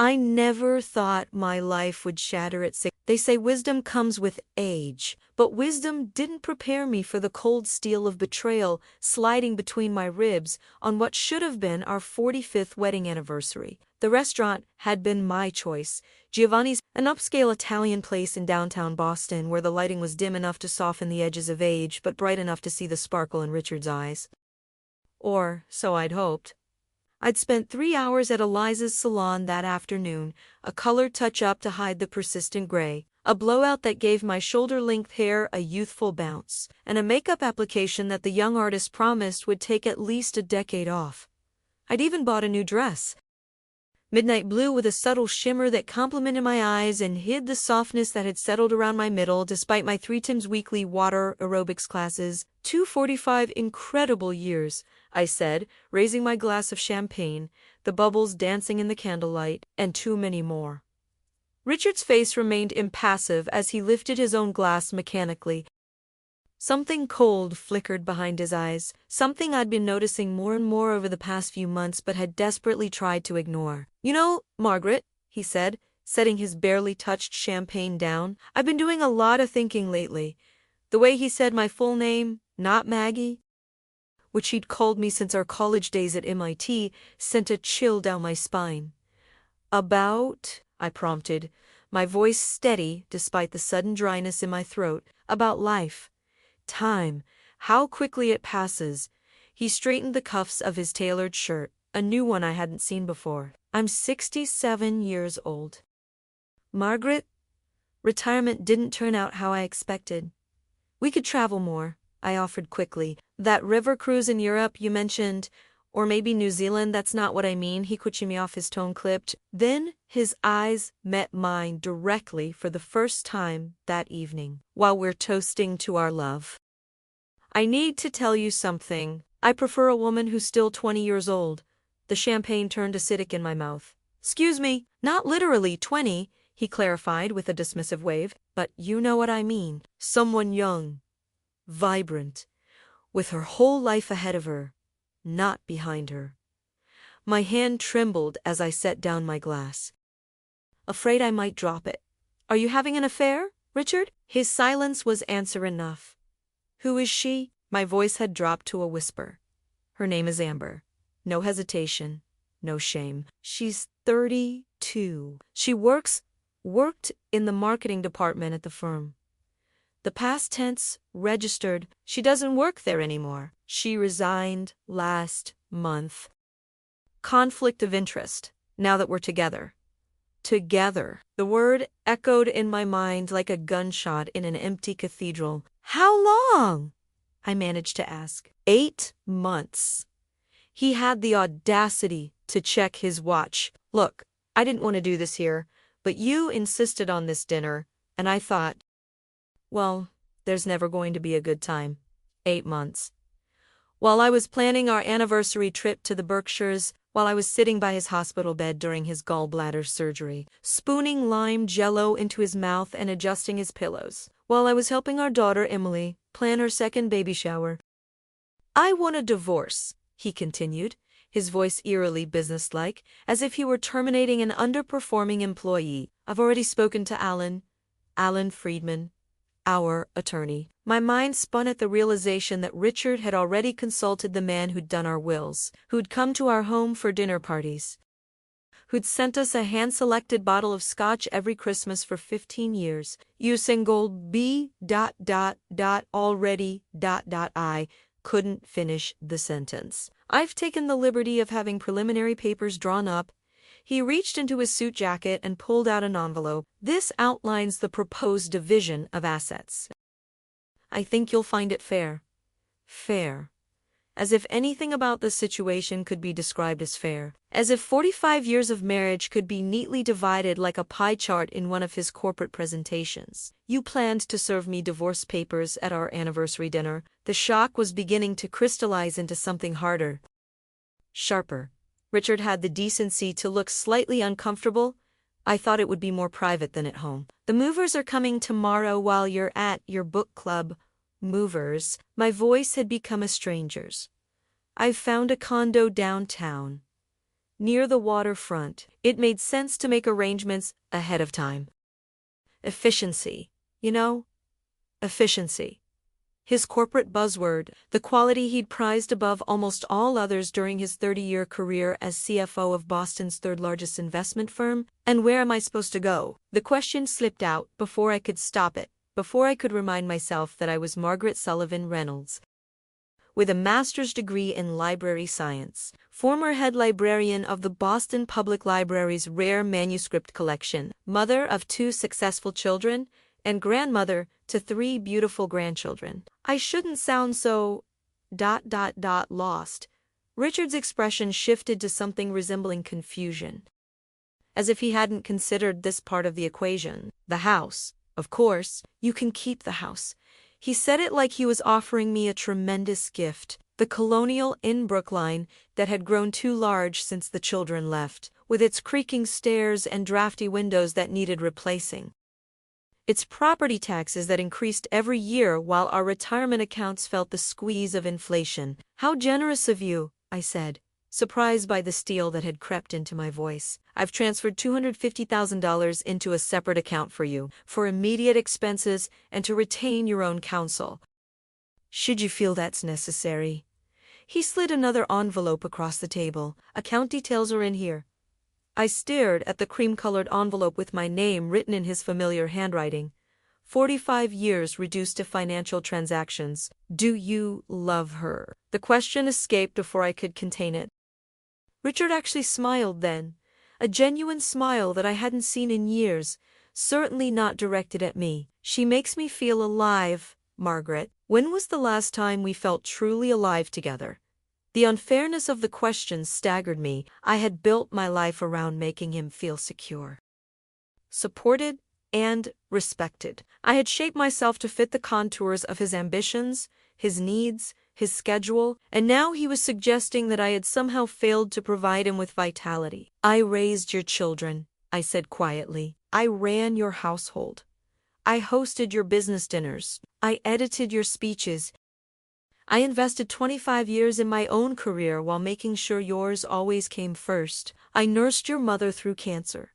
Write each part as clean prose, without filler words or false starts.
I never thought my life would shatter at 6. They say wisdom comes with age, but wisdom didn't prepare me for the cold steel of betrayal sliding between my ribs on what should have been our 45th wedding anniversary. The restaurant had been my choice, Giovanni's, an upscale Italian place in downtown Boston where the lighting was dim enough to soften the edges of age but bright enough to see the sparkle in Richard's eyes. Or so I'd hoped. I'd spent 3 hours at Eliza's salon that afternoon, a color touch-up to hide the persistent gray, a blowout that gave my shoulder-length hair a youthful bounce, and a makeup application that the young artist promised would take at least a decade off. I'd even bought a new dress. Midnight blue with a subtle shimmer that complemented my eyes and hid the softness that had settled around my middle despite my 3 times weekly water aerobics classes. 245 incredible years, I said, raising my glass of champagne, the bubbles dancing in the candlelight, and too many more. Richard's face remained impassive as he lifted his own glass mechanically. Something cold flickered behind his eyes, something I'd been noticing more and more over the past few months but had desperately tried to ignore. You know, Margaret, he said, setting his barely touched champagne down, I've been doing a lot of thinking lately. The way he said my full name, not Maggie, which he'd called me since our college days at MIT, sent a chill down my spine. About, I prompted, my voice steady despite the sudden dryness in my throat, about life. Time, how quickly it passes. He straightened the cuffs of his tailored shirt, a new one I hadn't seen before. I'm 67 years old. Margaret, retirement didn't turn out how I expected. We could travel more, I offered quickly. That river cruise in Europe you mentioned, or maybe New Zealand, that's not what I mean, he cut me off, his tone clipped. Then his eyes met mine directly for the first time that evening, while we're toasting to our love. I need to tell you something. I prefer a woman who's still 20 years old. The champagne turned acidic in my mouth. Excuse me, not literally 20, he clarified with a dismissive wave, but you know what I mean. Someone young, vibrant, with her whole life ahead of her, not behind her. My hand trembled as I set down my glass. Afraid I might drop it. Are you having an affair, Richard? His silence was answer enough. Who is she? My voice had dropped to a whisper. Her name is Amber. No hesitation, no shame. She's 32. She worked in the marketing department at the firm. The past tense, registered, she doesn't work there anymore. She resigned last month. Conflict of interest, now that we're together. Together. The word echoed in my mind like a gunshot in an empty cathedral. How long? I managed to ask. 8 months. He had the audacity to check his watch. Look, I didn't want to do this here, but you insisted on this dinner, and I thought, well, there's never going to be a good time. 8 months. While I was planning our anniversary trip to the Berkshires, while I was sitting by his hospital bed during his gallbladder surgery, spooning lime jello into his mouth and adjusting his pillows, while I was helping our daughter Emily plan her second baby shower. I want a divorce, he continued, his voice eerily businesslike, as if he were terminating an underperforming employee. I've already spoken to Alan Friedman, our attorney. My mind spun at the realization that Richard had already consulted the man who'd done our wills, who'd come to our home for dinner parties, who'd sent us a hand-selected bottle of scotch every Christmas for 15 years. You single B. already. I couldn't finish the sentence. I've taken the liberty of having preliminary papers drawn up. He reached into his suit jacket and pulled out an envelope. This outlines the proposed division of assets. I think you'll find it fair. Fair. As if anything about the situation could be described as fair. As if 45 years of marriage could be neatly divided like a pie chart in one of his corporate presentations. You planned to serve me divorce papers at our anniversary dinner. The shock was beginning to crystallize into something harder, sharper. Richard had the decency to look slightly uncomfortable. I thought it would be more private than at home. The movers are coming tomorrow while you're at your book club. Movers. My voice had become a stranger's. I've found a condo downtown. near the waterfront. It made sense to make arrangements ahead of time. Efficiency. You know? Efficiency. His corporate buzzword, the quality he'd prized above almost all others during his 30-year career as CFO of Boston's third-largest investment firm. And where am I supposed to go? The question slipped out before I could stop it, before I could remind myself that I was Margaret Sullivan Reynolds, with a master's degree in library science, former head librarian of the Boston Public Library's rare manuscript collection, mother of 2 successful children, and grandmother to 3 beautiful grandchildren. I shouldn't sound so... lost. Richard's expression shifted to something resembling confusion, as if he hadn't considered this part of the equation. The house. Of course, you can keep the house. He said it like he was offering me a tremendous gift, the colonial Inn Brookline that had grown too large since the children left, with its creaking stairs and drafty windows that needed replacing. Its property taxes that increased every year while our retirement accounts felt the squeeze of inflation. How generous of you, I said, surprised by the steel that had crept into my voice. I've transferred $250,000 into a separate account for you, for immediate expenses and to retain your own counsel, should you feel that's necessary. He slid another envelope across the table. Account details are in here. I stared at the cream-colored envelope with my name written in his familiar handwriting. 45 years reduced to financial transactions. Do you love her? The question escaped before I could contain it. Richard actually smiled then, a genuine smile that I hadn't seen in years, certainly not directed at me. She makes me feel alive, Margaret. When was the last time we felt truly alive together? The unfairness of the question staggered me. I had built my life around making him feel secure, supported, and respected. I had shaped myself to fit the contours of his ambitions, his needs, his schedule, and now he was suggesting that I had somehow failed to provide him with vitality. I raised your children, I said quietly. I ran your household. I hosted your business dinners. I edited your speeches. I invested 25 years in my own career while making sure yours always came first. I nursed your mother through cancer.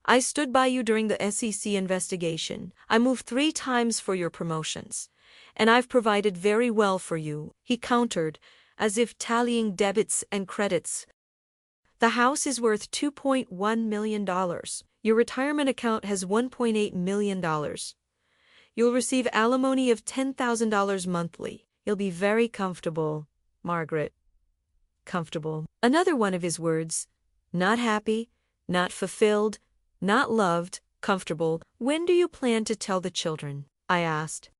I stood by you during the SEC investigation. I moved 3 times for your promotions. And I've provided very well for you, he countered, as if tallying debits and credits. The house is worth $2.1 million. Your retirement account has $1.8 million. You'll receive alimony of $10,000 monthly. You'll be very comfortable, Margaret. Comfortable. Another one of his words. Not happy, not fulfilled, not loved, comfortable. When do you plan to tell the children? I asked,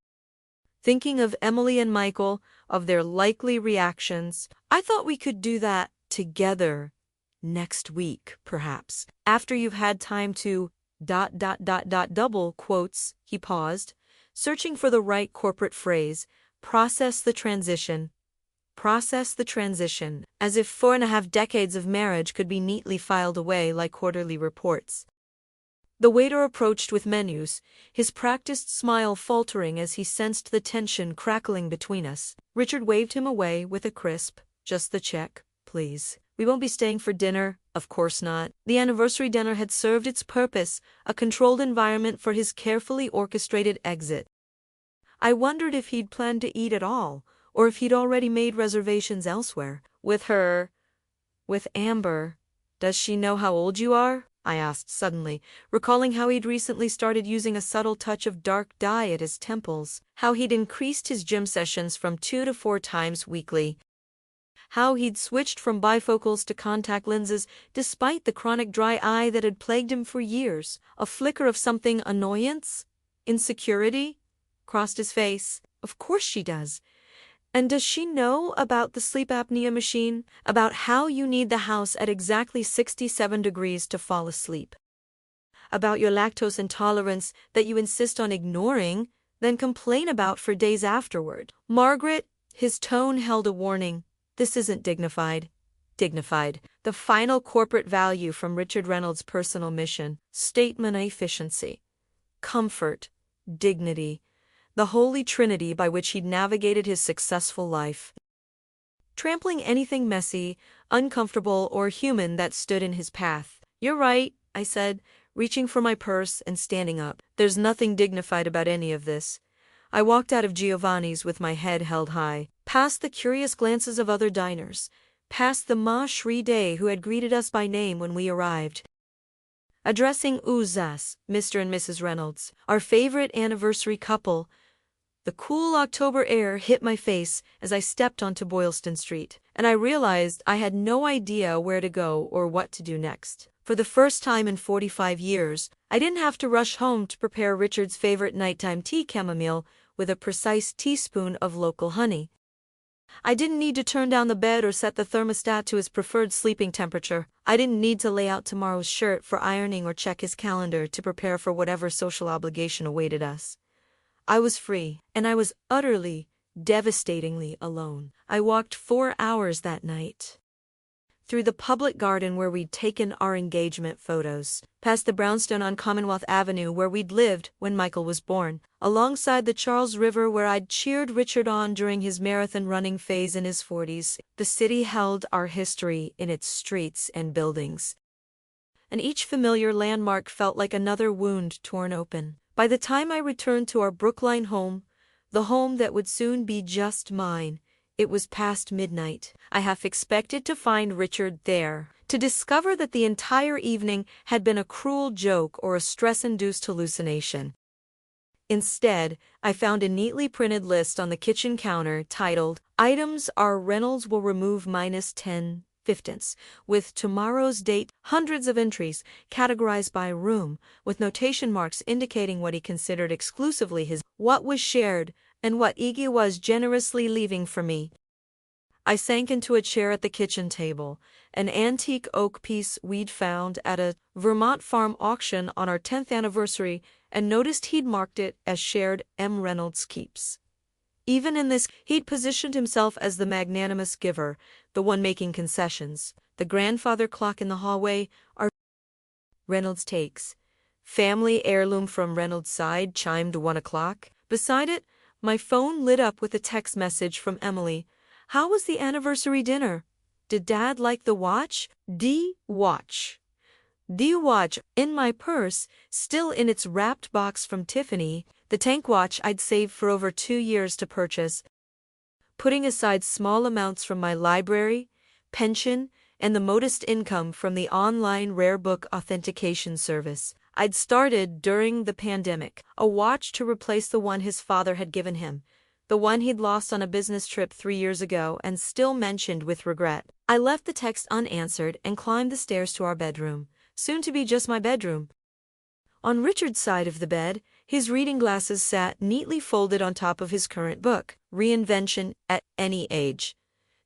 thinking of Emily and Michael, of their likely reactions. I thought we could do that together next week, perhaps. After you've had time to... double quotes, he paused, searching for the right corporate phrase. Process the transition. Process the transition, as if 4.5 decades of marriage could be neatly filed away like quarterly reports. The waiter approached with menus, his practiced smile faltering as he sensed the tension crackling between us. Richard waved him away with a crisp, just the check, please. We won't be staying for dinner, of course not. The anniversary dinner had served its purpose, a controlled environment for his carefully orchestrated exit. I wondered if he'd planned to eat at all, or if he'd already made reservations elsewhere. With Amber. Does she know how old you are? I asked suddenly, recalling how he'd recently started using a subtle touch of dark dye at his temples, how he'd increased his gym sessions from 2 to 4 times weekly, how he'd switched from bifocals to contact lenses despite the chronic dry eye that had plagued him for years. A flicker of something annoyance? Insecurity? Crossed his face. Of course she does. And does she know about the sleep apnea machine? About how you need the house at exactly 67 degrees to fall asleep? About your lactose intolerance that you insist on ignoring, then complain about for days afterward? Margaret, his tone held a warning. This isn't dignified. Dignified. The final corporate value from Richard Reynolds' personal mission. Statement of efficiency. Comfort. Dignity. The holy trinity by which he'd navigated his successful life. trampling anything messy, uncomfortable, or human that stood in his path. "You're right," I said, reaching for my purse and standing up. "There's nothing dignified about any of this." I walked out of Giovanni's with my head held high, past the curious glances of other diners, past the Ma Shri Day who had greeted us by name when we arrived. Addressing Uzas, Mr. and Mrs. Reynolds, our favorite anniversary couple, the cool October air hit my face as I stepped onto Boylston Street, and I realized I had no idea where to go or what to do next. For the first time in 45 years, I didn't have to rush home to prepare Richard's favorite nighttime tea chamomile with a precise teaspoon of local honey. I didn't need to turn down the bed or set the thermostat to his preferred sleeping temperature. I didn't need to lay out tomorrow's shirt for ironing or check his calendar to prepare for whatever social obligation awaited us. I was free, and I was utterly, devastatingly alone. I walked 4 hours that night. Through the public garden where we'd taken our engagement photos, past the brownstone on Commonwealth Avenue where we'd lived when Michael was born, alongside the Charles River where I'd cheered Richard on during his marathon running phase in his 40s, the city held our history in its streets and buildings. And each familiar landmark felt like another wound torn open. By the time I returned to our Brookline home, the home that would soon be just mine, it was past midnight. I half expected to find Richard there, to discover that the entire evening had been a cruel joke or a stress-induced hallucination. Instead, I found a neatly printed list on the kitchen counter titled, "Items our Reynolds will remove -10/15, with tomorrow's date, hundreds of entries, categorized by room, with notation marks indicating what he considered exclusively his, what was shared, and what Iggy was generously leaving for me. I sank into a chair at the kitchen table, an antique oak piece we'd found at a Vermont farm auction on our 10th anniversary, and noticed he'd marked it as shared M. Reynolds keeps. Even in this, he'd positioned himself as the magnanimous giver, the one making concessions. The grandfather clock in the hallway, our Reynolds takes. Family heirloom from Reynolds' side, chimed 1 o'clock. Beside it, my phone lit up with a text message from Emily. "How was the anniversary dinner? Did Dad like the watch? D watch. D watch." In my purse, still in its wrapped box from Tiffany, the tank watch I'd saved for over 2 years to purchase. Putting aside small amounts from my library, pension, and the modest income from the online rare book authentication service I'd started during the pandemic, a watch to replace the one his father had given him, the one he'd lost on a business trip 3 years ago and still mentioned with regret. I left the text unanswered and climbed the stairs to our bedroom, soon to be just my bedroom. On Richard's side of the bed, his reading glasses sat neatly folded on top of his current book, Reinvention at Any Age.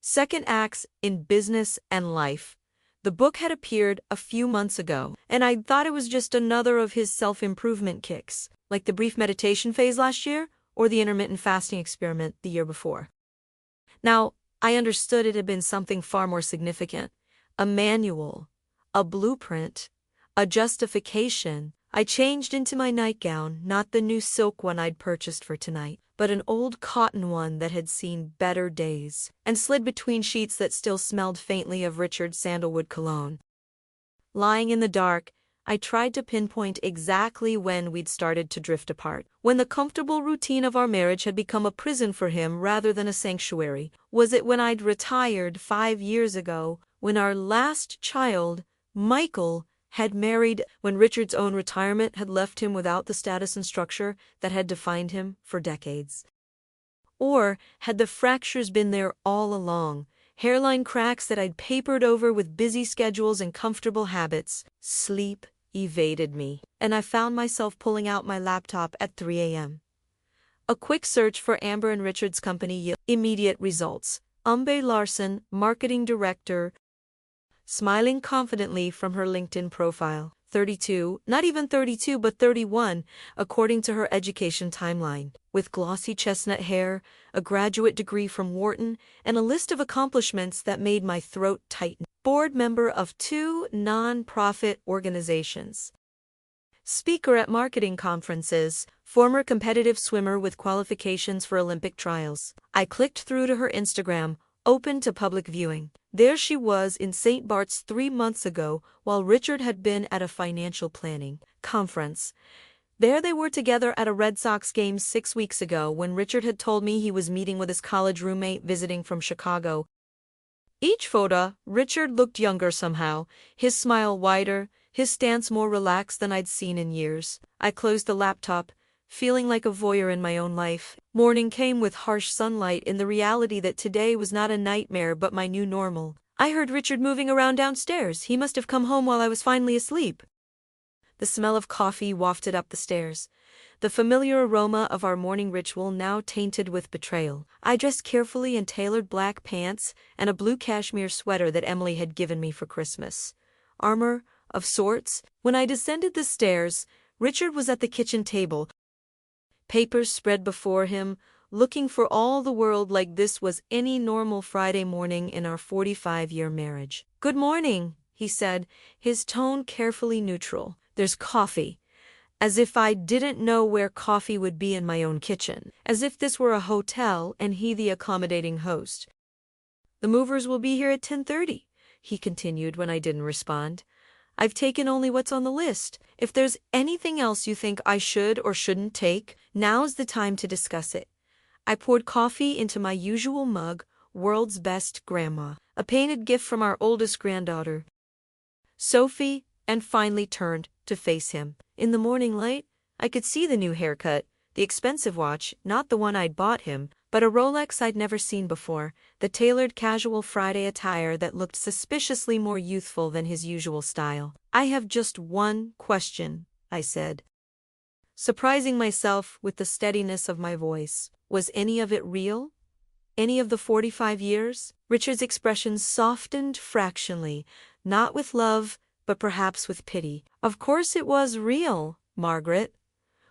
Second Acts in Business and Life. The book had appeared a few months ago, and I'd thought it was just another of his self-improvement kicks, like the brief meditation phase last year or the intermittent fasting experiment the year before. Now, I understood it had been something far more significant. A manual, a blueprint, a justification. I changed into my nightgown, not the new silk one I'd purchased for tonight, but an old cotton one that had seen better days, and slid between sheets that still smelled faintly of Richard's sandalwood cologne. Lying in the dark, I tried to pinpoint exactly when we'd started to drift apart, when the comfortable routine of our marriage had become a prison for him rather than a sanctuary. Was it when I'd retired 5 years ago, when our last child, Michael, had married, when Richard's own retirement had left him without the status and structure that had defined him for decades? Or had the fractures been there all along, hairline cracks that I'd papered over with busy schedules and comfortable habits? Sleep evaded me, and I found myself pulling out my laptop at 3 a.m. A quick search for Amber and Richard's company yielded immediate results. Umbe Larson, marketing director, smiling confidently from her LinkedIn profile. 32, not even 32 but 31, according to her education timeline, with glossy chestnut hair, a graduate degree from Wharton, and a list of accomplishments that made my throat tighten. Board member of 2 non-profit organizations. Speaker at marketing conferences, former competitive swimmer with qualifications for Olympic trials. I clicked through to her Instagram, open to public viewing. There she was in St. Bart's 3 months ago, while Richard had been at a financial planning conference. There they were together at a Red Sox game 6 weeks ago when Richard had told me he was meeting with his college roommate visiting from Chicago. Each photo, Richard looked younger somehow, his smile wider, his stance more relaxed than I'd seen in years. I closed the laptop, feeling like a voyeur in my own life. Morning came with harsh sunlight in the reality that today was not a nightmare but my new normal. I heard Richard moving around downstairs. He must have come home while I was finally asleep. The smell of coffee wafted up the stairs, the familiar aroma of our morning ritual now tainted with betrayal. I dressed carefully in tailored black pants and a blue cashmere sweater that Emily had given me for Christmas. Armor, of sorts. When I descended the stairs, Richard was at the kitchen table, papers spread before him, looking for all the world like this was any normal Friday morning in our 45-year marriage. "Good morning," he said, his tone carefully neutral. "There's coffee." As if I didn't know where coffee would be in my own kitchen. As if this were a hotel and he the accommodating host. "The movers will be here at 10:30, he continued when I didn't respond. "I've taken only what's on the list. If there's anything else you think I should or shouldn't take, now's the time to discuss it." I poured coffee into my usual mug, world's best grandma, a painted gift from our oldest granddaughter, Sophie, and finally turned to face him. In the morning light, I could see the new haircut, the expensive watch, not the one I'd bought him, but a Rolex I'd never seen before, the tailored casual Friday attire that looked suspiciously more youthful than his usual style. "I have just one question," I said, surprising myself with the steadiness of my voice. Was any of it real? Any of the 45 years? Richard's expression softened fractionally, not with love, but perhaps with pity. "Of course it was real, Margaret.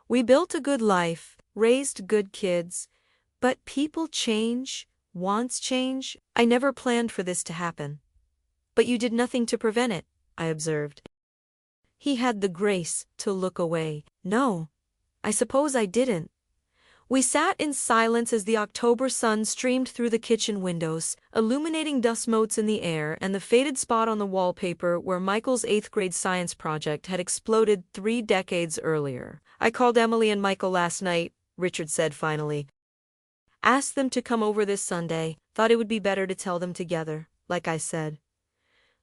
We built a good life, raised good kids, but people change, wants change. I never planned for this to happen." "But you did nothing to prevent it," I observed. He had the grace to look away. "No, I suppose I didn't." We sat in silence as the October sun streamed through the kitchen windows, illuminating dust motes in the air and the faded spot on the wallpaper where Michael's 8th grade science project had exploded 3 decades earlier. "I called Emily and Michael last night," Richard said finally. "Asked them to come over this Sunday. Thought it would be better to tell them together, like I said."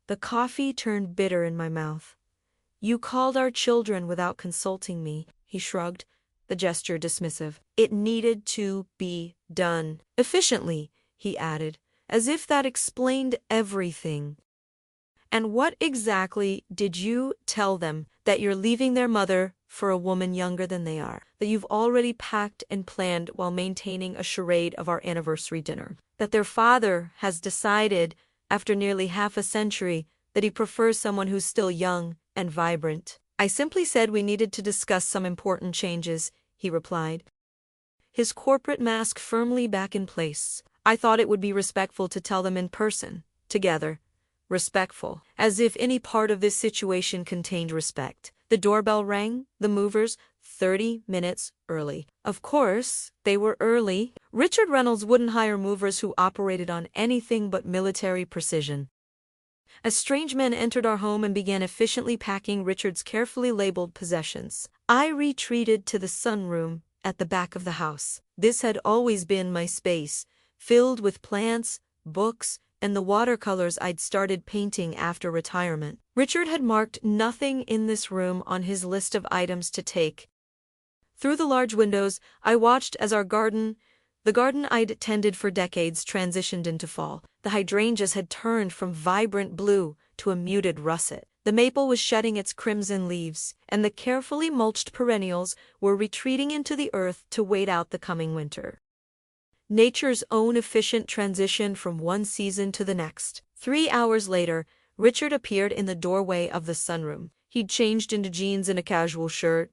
The coffee turned bitter in my mouth. "You called our children without consulting me," he shrugged, the gesture dismissive. "It needed to be done efficiently," he added, as if that explained everything. "And what exactly did you tell them? That you're leaving their mother for a woman younger than they are. That you've already packed and planned while maintaining a charade of our anniversary dinner. That their father has decided, after nearly half a century, that he prefers someone who's still young and vibrant." "I simply said we needed to discuss some important changes," he replied, his corporate mask firmly back in place. "I thought it would be respectful to tell them in person, together." Respectful. As if any part of this situation contained respect. The doorbell rang, the movers, 30 minutes early. Of course, they were early. Richard Reynolds wouldn't hire movers who operated on anything but military precision. As strange men entered our home and began efficiently packing Richard's carefully labeled possessions, I retreated to the sunroom at the back of the house. This had always been my space, filled with plants, books, and the watercolors I'd started painting after retirement. Richard had marked nothing in this room on his list of items to take. Through the large windows, I watched as our garden, the garden I'd tended for decades, transitioned into fall. The hydrangeas had turned from vibrant blue to a muted russet. The maple was shedding its crimson leaves, and the carefully mulched perennials were retreating into the earth to wait out the coming winter. Nature's own efficient transition from one season to the next. 3 hours later, Richard appeared in the doorway of the sunroom. He'd changed into jeans and a casual shirt,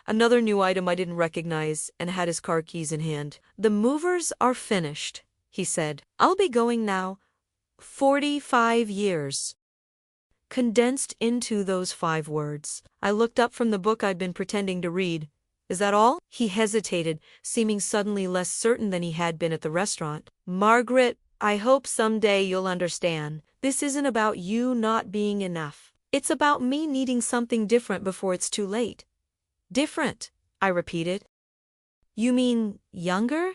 another new item I didn't recognize, and had his car keys in hand. "The movers are finished," he said. "I'll be going now. 45 years. Condensed into those 5 words. I looked up from the book I'd been pretending to read. "Is that all?" He hesitated, seeming suddenly less certain than he had been at the restaurant. "Margaret," I hope someday you'll understand. This isn't about you not being enough. It's about me needing something different before it's too late. Different, I repeated. You mean younger?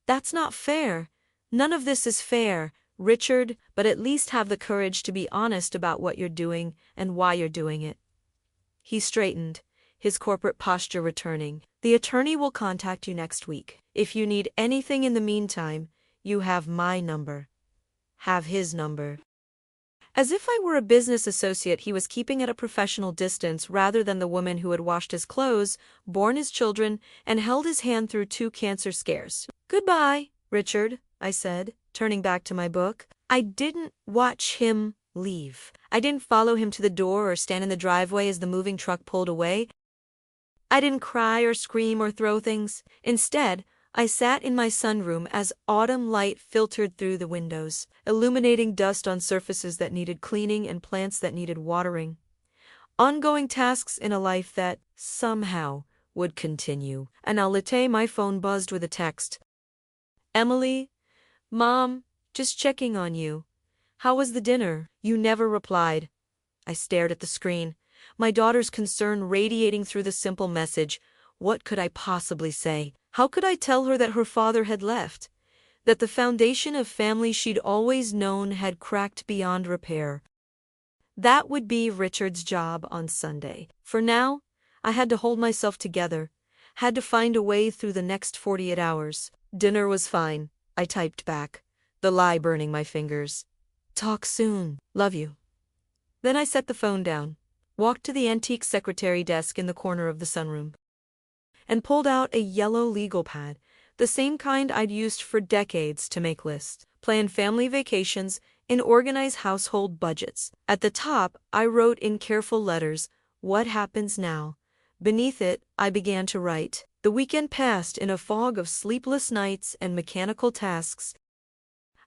That's not fair. None of this is fair, Richard, but at least have the courage to be honest about what you're doing and why you're doing it. He straightened, his corporate posture returning. The attorney will contact you next week. If you need anything in the meantime, you have my number. Have his number. As if I were a business associate, he was keeping at a professional distance rather than the woman who had washed his clothes, borne his children, and held his hand through 2 cancer scares. Goodbye, Richard, I said, turning back to my book. I didn't watch him leave. I didn't follow him to the door or stand in the driveway as the moving truck pulled away. I didn't cry or scream or throw things. Instead, I sat in my sunroom as autumn light filtered through the windows, illuminating dust on surfaces that needed cleaning and plants that needed watering. Ongoing tasks in a life that, somehow, would continue. And my phone buzzed with a text. Emily? Mom, just checking on you. How was the dinner? You never replied. I stared at the screen, my daughter's concern radiating through the simple message. What could I possibly say? How could I tell her that her father had left? That the foundation of family she'd always known had cracked beyond repair? That would be Richard's job on Sunday. For now, I had to hold myself together, had to find a way through the next 48 hours. Dinner was fine, I typed back, the lie burning my fingers. Talk soon. Love you. Then I set the phone down, walked to the antique secretary desk in the corner of the sunroom, and pulled out a yellow legal pad, the same kind I'd used for decades to make lists, plan family vacations, and organize household budgets. At the top, I wrote in careful letters, "What happens now?" Beneath it, I began to write. The weekend passed in a fog of sleepless nights and mechanical tasks.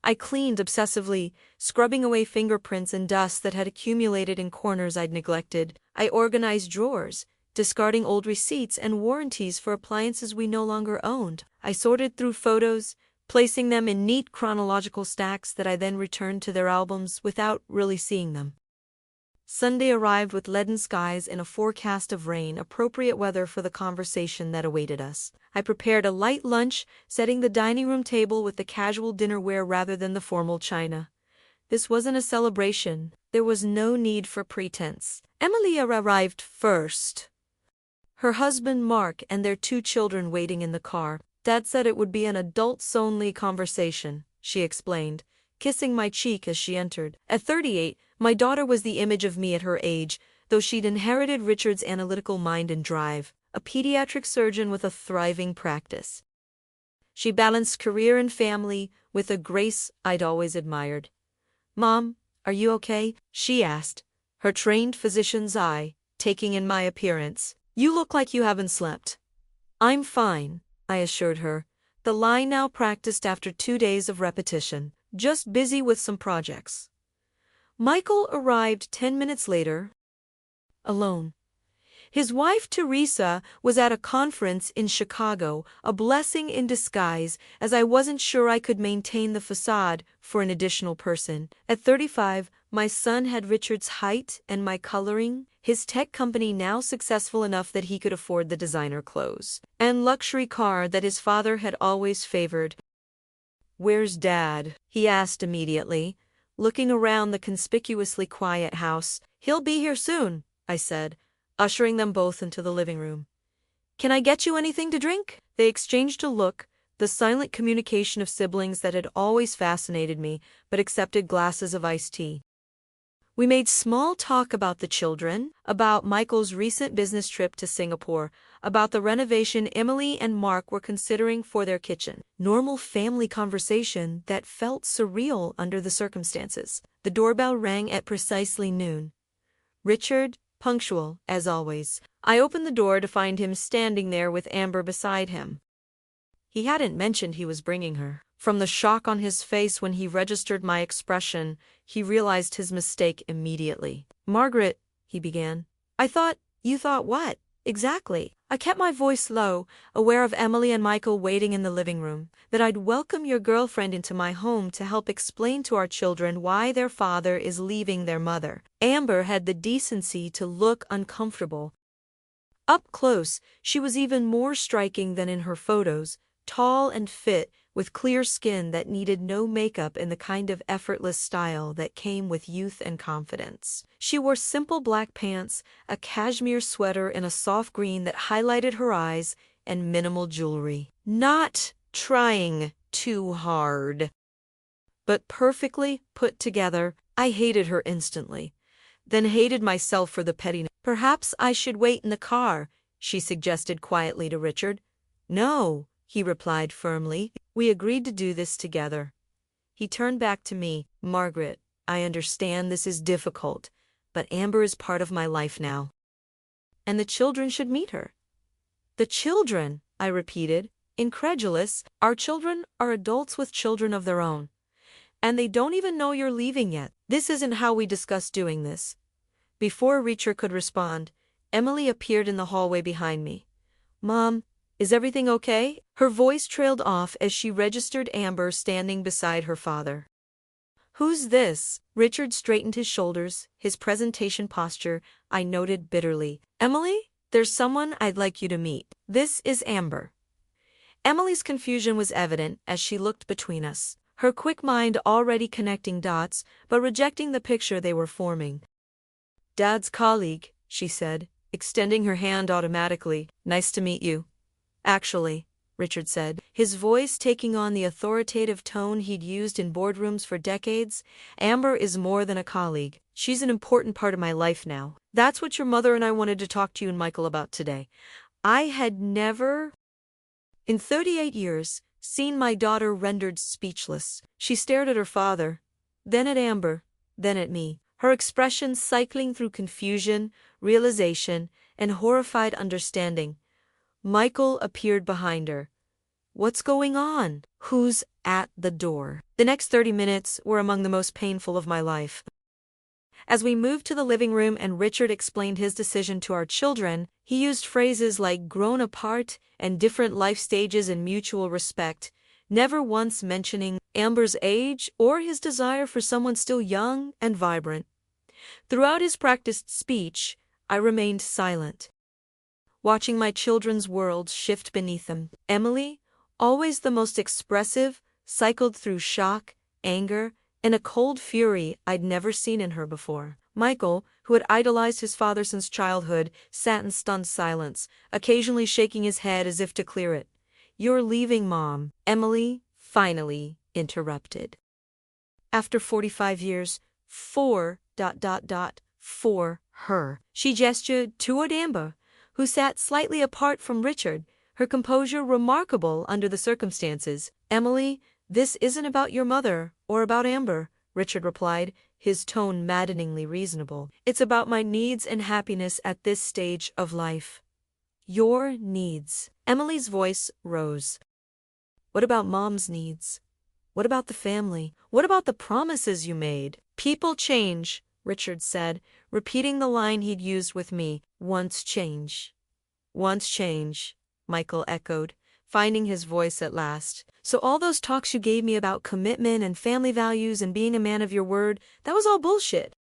I cleaned obsessively, scrubbing away fingerprints and dust that had accumulated in corners I'd neglected. I organized drawers, discarding old receipts and warranties for appliances we no longer owned. I sorted through photos, placing them in neat chronological stacks that I then returned to their albums without really seeing them. Sunday arrived with leaden skies and a forecast of rain, appropriate weather for the conversation that awaited us. I prepared a light lunch, setting the dining room table with the casual dinnerware rather than the formal china. This wasn't a celebration. There was no need for pretense. Emily arrived first, her husband Mark and their 2 children waiting in the car. Dad said it would be an adults-only conversation, she explained, kissing my cheek as she entered. At 38, my daughter was the image of me at her age, though she'd inherited Richard's analytical mind and drive, a pediatric surgeon with a thriving practice. She balanced career and family with a grace I'd always admired. "Mom, are you okay?" she asked, her trained physician's eye taking in my appearance. "You look like you haven't slept." "I'm fine," I assured her, the lie now practiced after 2 days of repetition. "Just busy with some projects." Michael arrived 10 minutes later, alone. His wife Teresa was at a conference in Chicago, a blessing in disguise, as I wasn't sure I could maintain the facade for an additional person. At 35, my son had Richard's height and my coloring, his tech company now successful enough that he could afford the designer clothes, and luxury car that his father had always favored. "Where's Dad?" he asked immediately, looking around the conspicuously quiet house. "He'll be here soon," I said, ushering them both into the living room. "Can I get you anything to drink?" They exchanged a look, the silent communication of siblings that had always fascinated me, but accepted glasses of iced tea. We made small talk about the children, about Michael's recent business trip to Singapore, about the renovation Emily and Mark were considering for their kitchen. Normal family conversation that felt surreal under the circumstances. The doorbell rang at precisely noon. Richard, punctual, as always. I opened the door to find him standing there with Amber beside him. He hadn't mentioned he was bringing her. From the shock on his face when he registered my expression, he realized his mistake immediately. "Margaret," he began. You thought what? Exactly. I kept my voice low, aware of Emily and Michael waiting in the living room, that I'd welcome your girlfriend into my home to help explain to our children why their father is leaving their mother. Amber had the decency to look uncomfortable. Up close, she was even more striking than in her photos, tall and fit, with clear skin that needed no makeup in the kind of effortless style that came with youth and confidence. She wore simple black pants, a cashmere sweater in a soft green that highlighted her eyes, and minimal jewelry. Not trying too hard, but perfectly put together. I hated her instantly, then hated myself for the pettiness. Perhaps I should wait in the car, she suggested quietly to Richard. No, he replied firmly. We agreed to do this together. He turned back to me. Margaret, I understand this is difficult, but Amber is part of my life now. And the children should meet her. The children, I repeated, incredulous. Our children are adults with children of their own. And they don't even know you're leaving yet. This isn't how we discussed doing this. Before Richard could respond, Emily appeared in the hallway behind me. Mom, is everything okay? Her voice trailed off as she registered Amber standing beside her father. Who's this? Richard straightened his shoulders, his presentation posture, I noted bitterly. Emily, there's someone I'd like you to meet. This is Amber. Emily's confusion was evident as she looked between us, her quick mind already connecting dots, but rejecting the picture they were forming. Dad's colleague, she said, extending her hand automatically. Nice to meet you. Actually, Richard said, his voice taking on the authoritative tone he'd used in boardrooms for decades, Amber is more than a colleague. She's an important part of my life now. That's what your mother and I wanted to talk to you and Michael about today. I had never, in 38 years, seen my daughter rendered speechless. She stared at her father, then at Amber, then at me, her expression cycling through confusion, realization, and horrified understanding. Michael appeared behind her. What's going on? Who's at the door? The next 30 minutes were among the most painful of my life. As we moved to the living room and Richard explained his decision to our children, he used phrases like grown apart and different life stages and mutual respect, never once mentioning Amber's age or his desire for someone still young and vibrant. Throughout his practiced speech, I remained silent, watching my children's worlds shift beneath them. Emily, always the most expressive, cycled through shock, anger, and a cold fury I'd never seen in her before. Michael, who had idolized his father since childhood, sat in stunned silence, occasionally shaking his head as if to clear it. You're leaving, Mom, Emily finally interrupted. After 45 years, for her. She gestured toward Amber, who sat slightly apart from Richard, her composure remarkable under the circumstances. Emily, this isn't about your mother or about Amber, Richard replied, his tone maddeningly reasonable. It's about my needs and happiness at this stage of life. Your needs. Emily's voice rose. What about Mom's needs? What about the family? What about the promises you made? People change, Richard said, repeating the line he'd used with me. Once change. Once change, Michael echoed, finding his voice at last. So all those talks you gave me about commitment and family values and being a man of your word, that was all bullshit.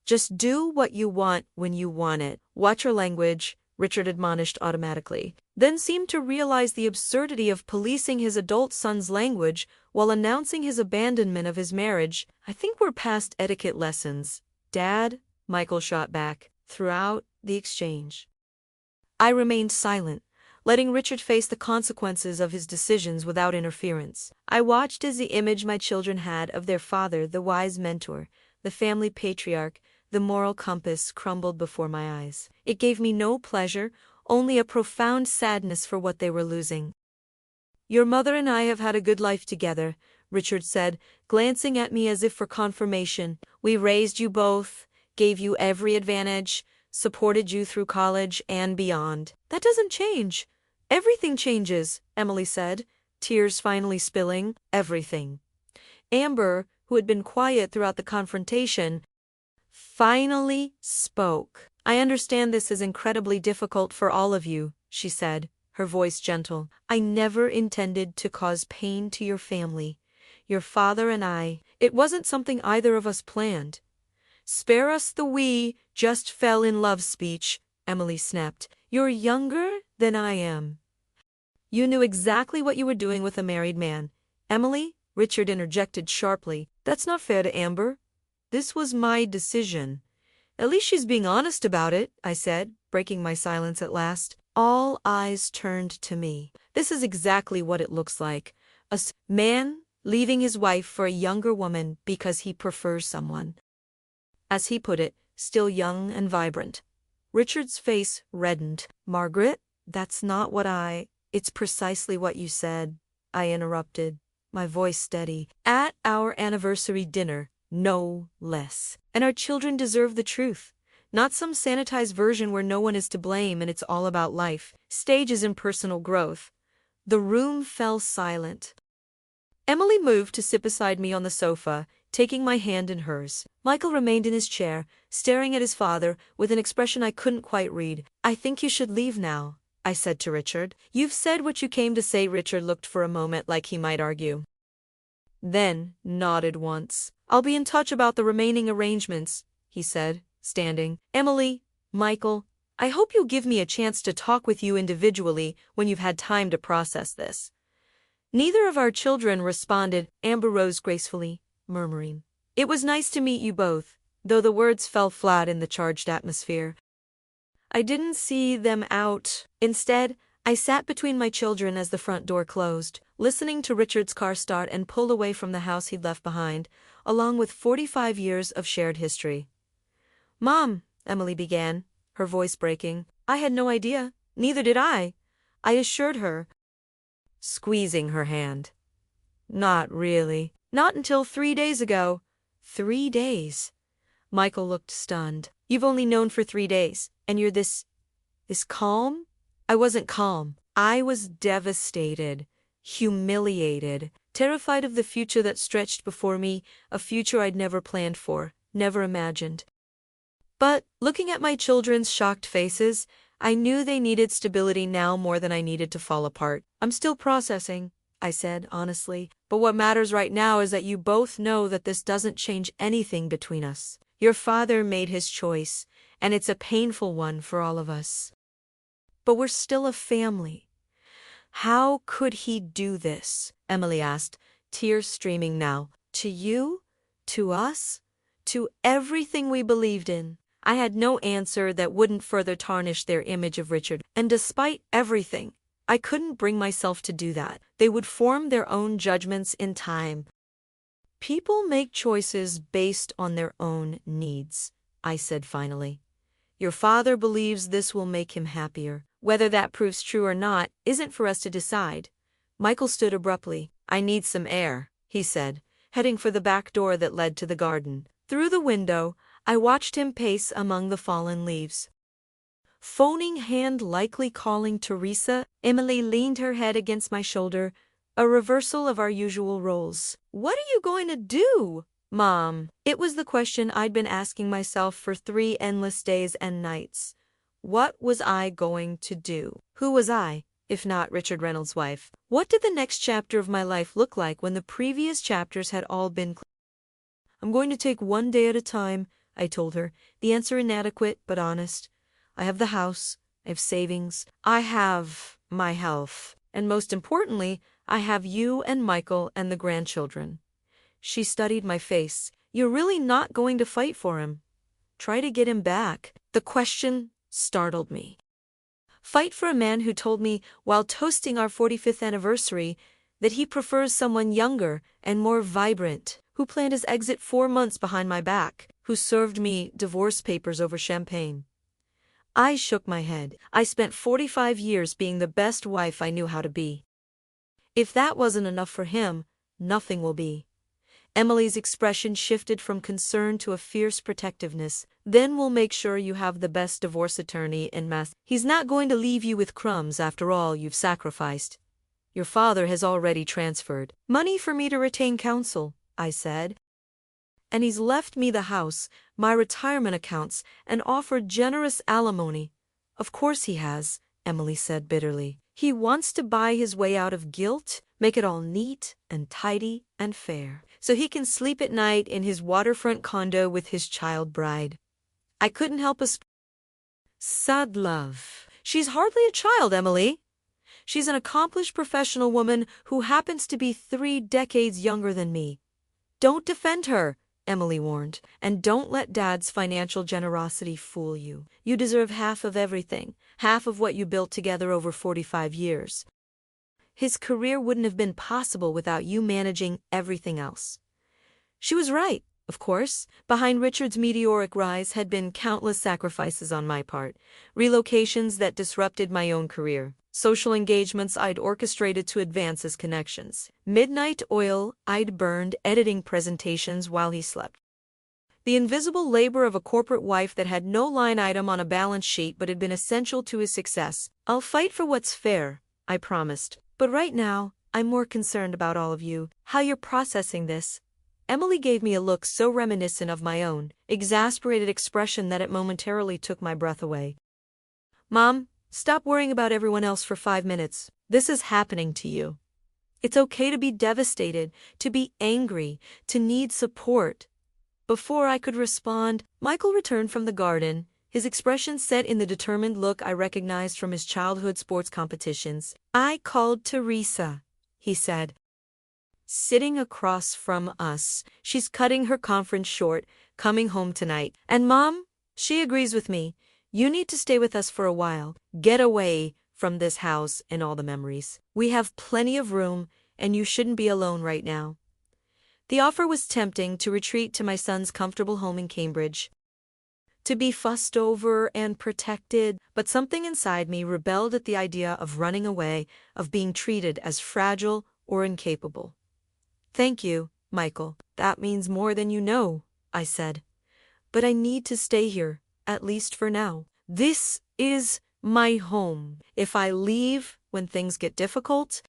Just do what you want when you want it. Watch your language, Richard admonished automatically, then seemed to realize the absurdity of policing his adult son's language while announcing his abandonment of his marriage. I think we're past etiquette lessons, Dad, Michael shot back, throughout the exchange. I remained silent, letting Richard face the consequences of his decisions without interference. I watched as the image my children had of their father, the wise mentor, the family patriarch, the moral compass, crumbled before my eyes. It gave me no pleasure, only a profound sadness for what they were losing. Your mother and I have had a good life together, Richard said, glancing at me as if for confirmation. We raised you both, gave you every advantage, supported you through college and beyond. That doesn't change. Everything changes, Emily said, tears finally spilling. Everything. Amber, who had been quiet throughout the confrontation, finally spoke. I understand this is incredibly difficult for all of you, she said, her voice gentle. I never intended to cause pain to your family. Your father and I, it wasn't something either of us planned. Spare us the "we just fell in love" speech, Emily snapped. You're younger than I am. You knew exactly what you were doing with a married man. Emily, Richard interjected sharply. That's not fair to Amber. This was my decision. At least she's being honest about it, I said, breaking my silence at last. All eyes turned to me. This is exactly what it looks like. A man leaving his wife for a younger woman because he prefers someone. As he put it, still young and vibrant. Richard's face reddened. Margaret, that's not what It's precisely what you said, I interrupted, my voice steady. At our anniversary dinner, no less. And our children deserve the truth. Not some sanitized version where no one is to blame and it's all about life, stages in personal growth. The room fell silent. Emily moved to sit beside me on the sofa, taking my hand in hers. Michael remained in his chair, staring at his father with an expression I couldn't quite read. I think you should leave now, I said to Richard. You've said what you came to say. Richard looked for a moment like he might argue. Then nodded once. I'll be in touch about the remaining arrangements, he said, standing. Emily, Michael, I hope you'll give me a chance to talk with you individually when you've had time to process this. Neither of our children responded. Amber rose gracefully, murmuring, It was nice to meet you both, though the words fell flat in the charged atmosphere. I didn't see them out. Instead, I sat between my children as the front door closed, listening to Richard's car start and pull away from the house he'd left behind, along with 45 years of shared history. Mom, Emily began, her voice breaking. I had no idea. Neither did I assured her, squeezing her hand. Not really. Not until 3 days ago. 3 days? Michael looked stunned. You've only known for 3 days, and you're this calm? I wasn't calm. I was devastated, humiliated, terrified of the future that stretched before me, a future I'd never planned for, never imagined. But, looking at my children's shocked faces, I knew they needed stability now more than I needed to fall apart. I'm still processing, I said, honestly, but what matters right now is that you both know that this doesn't change anything between us. Your father made his choice, and it's a painful one for all of us. But we're still a family. How could he do this? Emily asked, tears streaming now. To you? To us? To everything we believed in? I had no answer that wouldn't further tarnish their image of Richard, and despite everything, I couldn't bring myself to do that. They would form their own judgments in time. People make choices based on their own needs, I said finally. Your father believes this will make him happier. Whether that proves true or not isn't for us to decide. Michael stood abruptly. I need some air, he said, heading for the back door that led to the garden. Through the window, I watched him pace among the fallen leaves. Phoning hand likely calling Teresa, Emily leaned her head against my shoulder, a reversal of our usual roles. What are you going to do, Mom? It was the question I'd been asking myself for 3 endless days and nights. What was I going to do? Who was I, if not Richard Reynolds' wife? What did the next chapter of my life look like when the previous chapters had all been clear? I'm going to take 1 day at a time, I told her, the answer inadequate but honest. I have the house, I have savings, I have my health, and most importantly, I have you and Michael and the grandchildren. She studied my face. You're really not going to fight for him? Try to get him back. The question startled me. Fight for a man who told me, while toasting our 45th anniversary, that he prefers someone younger and more vibrant, who planned his exit 4 months behind my back, who served me divorce papers over champagne. I shook my head. I spent 45 years being the best wife I knew how to be. If that wasn't enough for him, nothing will be. Emily's expression shifted from concern to a fierce protectiveness. Then we'll make sure you have the best divorce attorney in Mass. He's not going to leave you with crumbs after all you've sacrificed. Your father has already transferred money for me to retain counsel, I said. And he's left me the house, my retirement accounts, and offered generous alimony. Of course he has, Emily said bitterly. He wants to buy his way out of guilt, make it all neat and tidy and fair, so he can sleep at night in his waterfront condo with his child bride. I couldn't help but sad love. She's hardly a child, Emily. She's an accomplished professional woman who happens to be 3 decades younger than me. Don't defend her, Emily warned, and don't let Dad's financial generosity fool you. You deserve half of everything, half of what you built together over 45 years. His career wouldn't have been possible without you managing everything else. She was right, of course. Behind Richard's meteoric rise had been countless sacrifices on my part, relocations that disrupted my own career, social engagements I'd orchestrated to advance his connections, midnight oil I'd burned editing presentations while he slept. The invisible labor of a corporate wife that had no line item on a balance sheet but had been essential to his success. I'll fight for what's fair, I promised. But right now, I'm more concerned about all of you, how you're processing this. Emily gave me a look so reminiscent of my own, exasperated expression that it momentarily took my breath away. Mom, stop worrying about everyone else for 5 minutes. This is happening to you. It's okay to be devastated, to be angry, to need support. Before I could respond, Michael returned from the garden, his expression set in the determined look I recognized from his childhood sports competitions. I called Teresa, he said. Sitting across from us, she's cutting her conference short, coming home tonight. And Mom, she agrees with me. You need to stay with us for a while. Get away from this house and all the memories. We have plenty of room, and you shouldn't be alone right now. The offer was tempting to retreat to my son's comfortable home in Cambridge, to be fussed over and protected, but something inside me rebelled at the idea of running away, of being treated as fragile or incapable. Thank you, Michael. That means more than you know, I said. But I need to stay here, at least for now. This is my home. If I leave when things get difficult,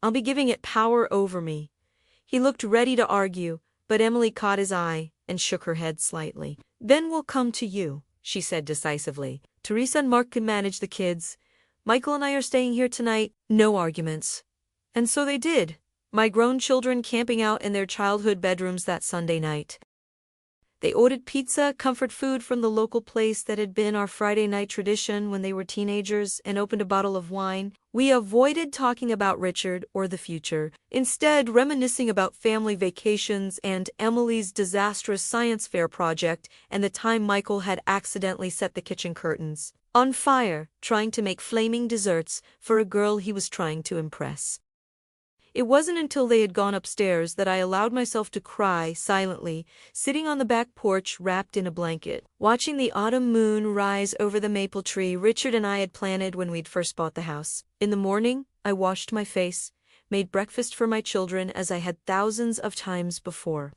I'll be giving it power over me. He looked ready to argue, but Emily caught his eye and shook her head slightly. Then we'll come to you, she said decisively. Teresa and Mark can manage the kids. Michael and I are staying here tonight. No arguments. And so they did, my grown children camping out in their childhood bedrooms that Sunday night. They ordered pizza, comfort food from the local place that had been our Friday night tradition when they were teenagers, and opened a bottle of wine. We avoided talking about Richard or the future, instead reminiscing about family vacations and Emily's disastrous science fair project and the time Michael had accidentally set the kitchen curtains on fire, trying to make flaming desserts for a girl he was trying to impress. It wasn't until they had gone upstairs that I allowed myself to cry silently, sitting on the back porch wrapped in a blanket, watching the autumn moon rise over the maple tree Richard and I had planted when we'd first bought the house. In the morning, I washed my face, made breakfast for my children as I had thousands of times before,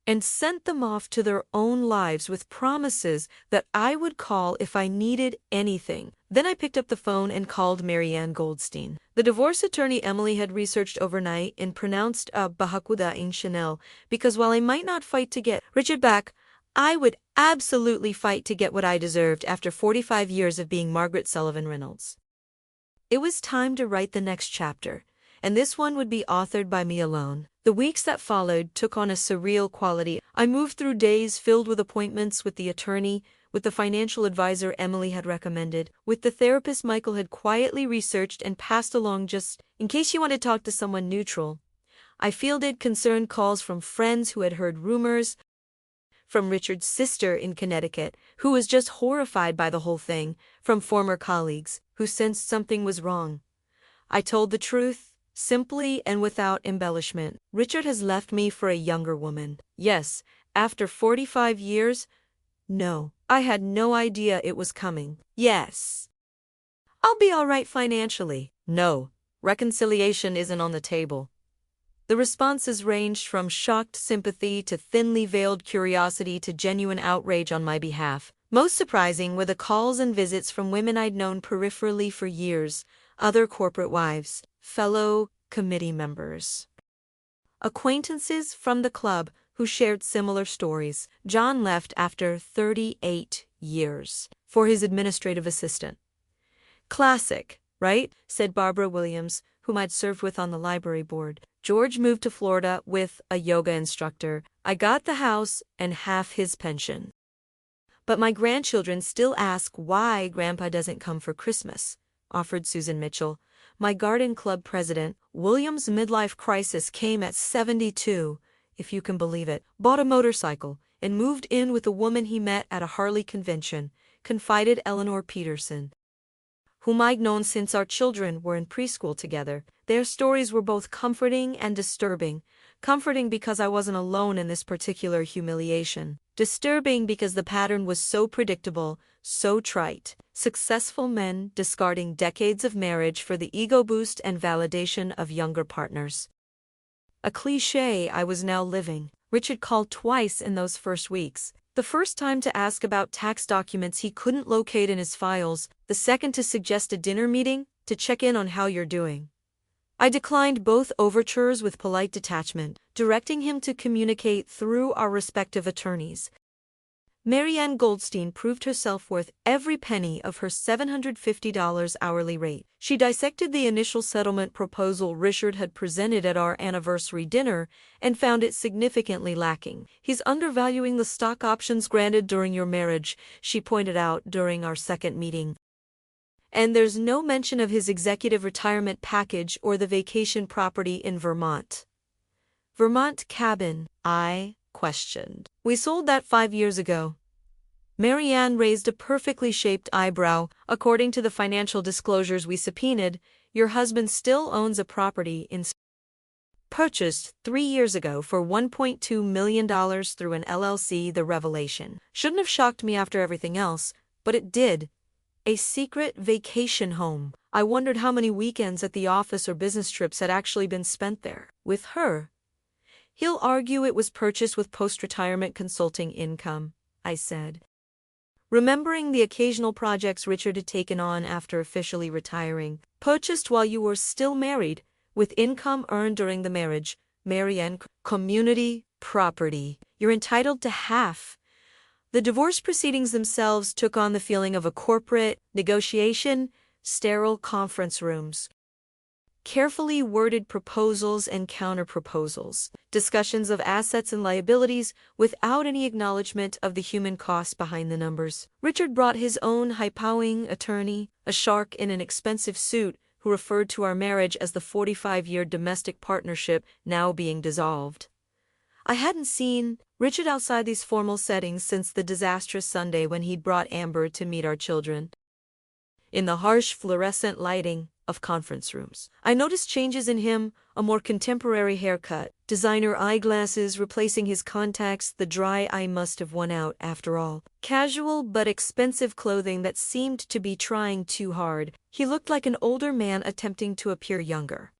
and sent them off to their own lives with promises that I would call if I needed anything. Then I picked up the phone and called Marianne Goldstein, the divorce attorney Emily had researched overnight and pronounced Bahakuda in Chanel, because while I might not fight to get Richard back, I would absolutely fight to get what I deserved after 45 years of being Margaret Sullivan Reynolds. It was time to write the next chapter, and this one would be authored by me alone. The weeks that followed took on a surreal quality. I moved through days filled with appointments with the attorney, with the financial advisor Emily had recommended, with the therapist Michael had quietly researched and passed along just in case you want to talk to someone neutral. I fielded concerned calls from friends who had heard rumors, from Richard's sister in Connecticut, who was just horrified by the whole thing, from former colleagues, who sensed something was wrong. I told the truth, simply and without embellishment. Richard has left me for a younger woman. Yes, after 45 years? No, I had no idea it was coming. Yes, I'll be all right financially. No, reconciliation isn't on the table. The responses ranged from shocked sympathy to thinly veiled curiosity to genuine outrage on my behalf. Most surprising were the calls and visits from women I'd known peripherally for years, other corporate wives, fellow committee members, acquaintances from the club who shared similar stories. John left after 38 years for his administrative assistant. "Classic, right?" said Barbara Williams, whom I'd served with on the library board. "George moved to Florida with a yoga instructor. I got the house and half his pension. But my grandchildren still ask why Grandpa doesn't come for Christmas," offered Susan Mitchell, my garden club president. William's midlife crisis came at 72, if you can believe it. "Bought a motorcycle and moved in with a woman he met at a Harley convention," confided Eleanor Peterson, whom I'd known since our children were in preschool together. Their stories were both comforting and disturbing. Comforting because I wasn't alone in this particular humiliation. Disturbing because the pattern was so predictable, so trite. Successful men discarding decades of marriage for the ego boost and validation of younger partners. A cliché I was now living. Richard called twice in those first weeks. The first time to ask about tax documents he couldn't locate in his files, the second to suggest a dinner meeting, to check in on how you're doing. I declined both overtures with polite detachment, directing him to communicate through our respective attorneys. Marianne Goldstein proved herself worth every penny of her $750 hourly rate. She dissected the initial settlement proposal Richard had presented at our anniversary dinner and found it significantly lacking. "He's undervaluing the stock options granted during your marriage," she pointed out during our second meeting. "And there's no mention of his executive retirement package or the vacation property in Vermont." "Vermont cabin?" I questioned. "We sold that 5 years ago." Marianne raised a perfectly shaped eyebrow. "According to the financial disclosures we subpoenaed, your husband still owns a property in purchased 3 years ago for $1.2 million through an LLC. The revelation shouldn't have shocked me after everything else, but it did. A secret vacation home. I wondered how many weekends at the office or business trips had actually been spent there. With her. "He'll argue it was purchased with post-retirement consulting income," I said, remembering the occasional projects Richard had taken on after officially retiring. "Purchased while you were still married, with income earned during the marriage." Marianne, "Community property. You're entitled to half." The divorce proceedings themselves took on the feeling of a corporate negotiation, sterile conference rooms. Carefully worded proposals and counter-proposals, discussions of assets and liabilities without any acknowledgement of the human cost behind the numbers. Richard brought his own high-powering attorney, a shark in an expensive suit, who referred to our marriage as the 45-year domestic partnership now being dissolved. I hadn't seen Richard outside these formal settings since the disastrous Sunday when he'd brought Amber to meet our children. In the harsh fluorescent lighting of conference rooms, I noticed changes in him: a more contemporary haircut, designer eyeglasses replacing his contacts. The dry eye must have won out after all. Casual but expensive clothing that seemed to be trying too hard. He looked like an older man attempting to appear younger.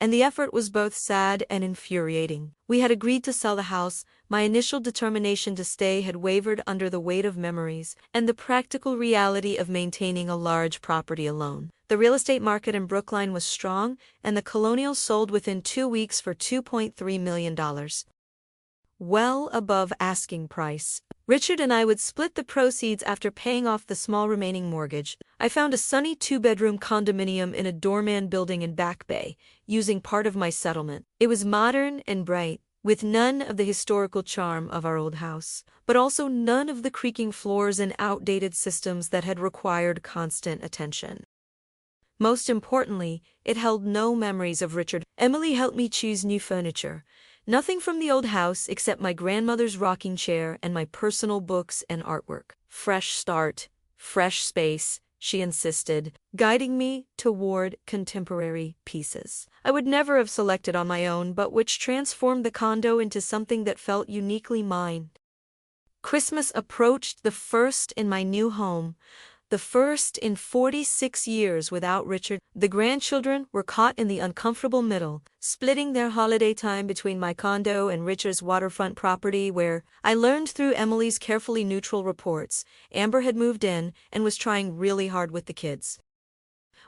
And the effort was both sad and infuriating. We had agreed to sell the house. My initial determination to stay had wavered under the weight of memories and the practical reality of maintaining a large property alone. The real estate market in Brookline was strong, and the Colonial sold within 2 weeks for $2.3 million. Well above asking price. Richard and I would split the proceeds after paying off the small remaining mortgage. I found a sunny 2-bedroom condominium in a doorman building in Back Bay, using part of my settlement. It was modern and bright, with none of the historical charm of our old house, but also none of the creaking floors and outdated systems that had required constant attention. Most importantly, it held no memories of Richard. Emily helped me choose new furniture. Nothing from the old house except my grandmother's rocking chair and my personal books and artwork. "Fresh start, fresh space," she insisted, guiding me toward contemporary pieces I would never have selected on my own, but which transformed the condo into something that felt uniquely mine. Christmas approached, the first in my new home, the first in 46 years without Richard. The grandchildren were caught in the uncomfortable middle, splitting their holiday time between my condo and Richard's waterfront property, where, I learned through Emily's carefully neutral reports, Amber had moved in and was trying really hard with the kids.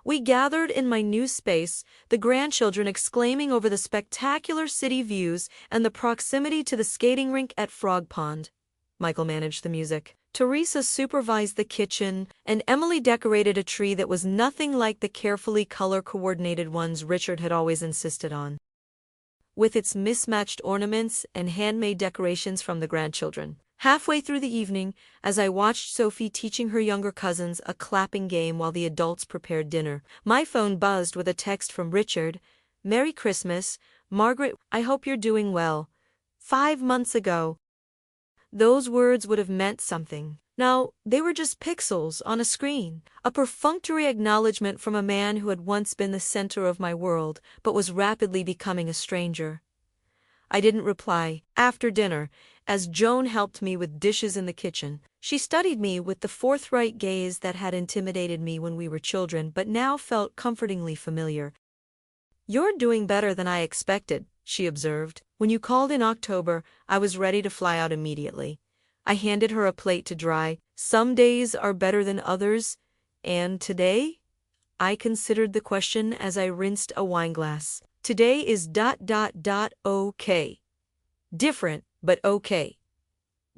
We gathered in my new space, the grandchildren exclaiming over the spectacular city views and the proximity to the skating rink at Frog Pond. Michael managed the music. Teresa supervised the kitchen, and Emily decorated a tree that was nothing like the carefully color-coordinated ones Richard had always insisted on, with its mismatched ornaments and handmade decorations from the grandchildren. Halfway through the evening, as I watched Sophie teaching her younger cousins a clapping game while the adults prepared dinner, my phone buzzed with a text from Richard. "Merry Christmas, Margaret. I hope you're doing well. 5 months ago." Those words would have meant something. Now, they were just pixels on a screen, a perfunctory acknowledgement from a man who had once been the center of my world, but was rapidly becoming a stranger. I didn't reply. After dinner, as Joan helped me with dishes in the kitchen, she studied me with the forthright gaze that had intimidated me when we were children but now felt comfortingly familiar. "You're doing better than I expected," she observed. "When you called in October, I was ready to fly out immediately." I handed her a plate to dry. "Some days are better than others, and today?" I considered the question as I rinsed a wineglass. "Today is ... okay. Different, but okay."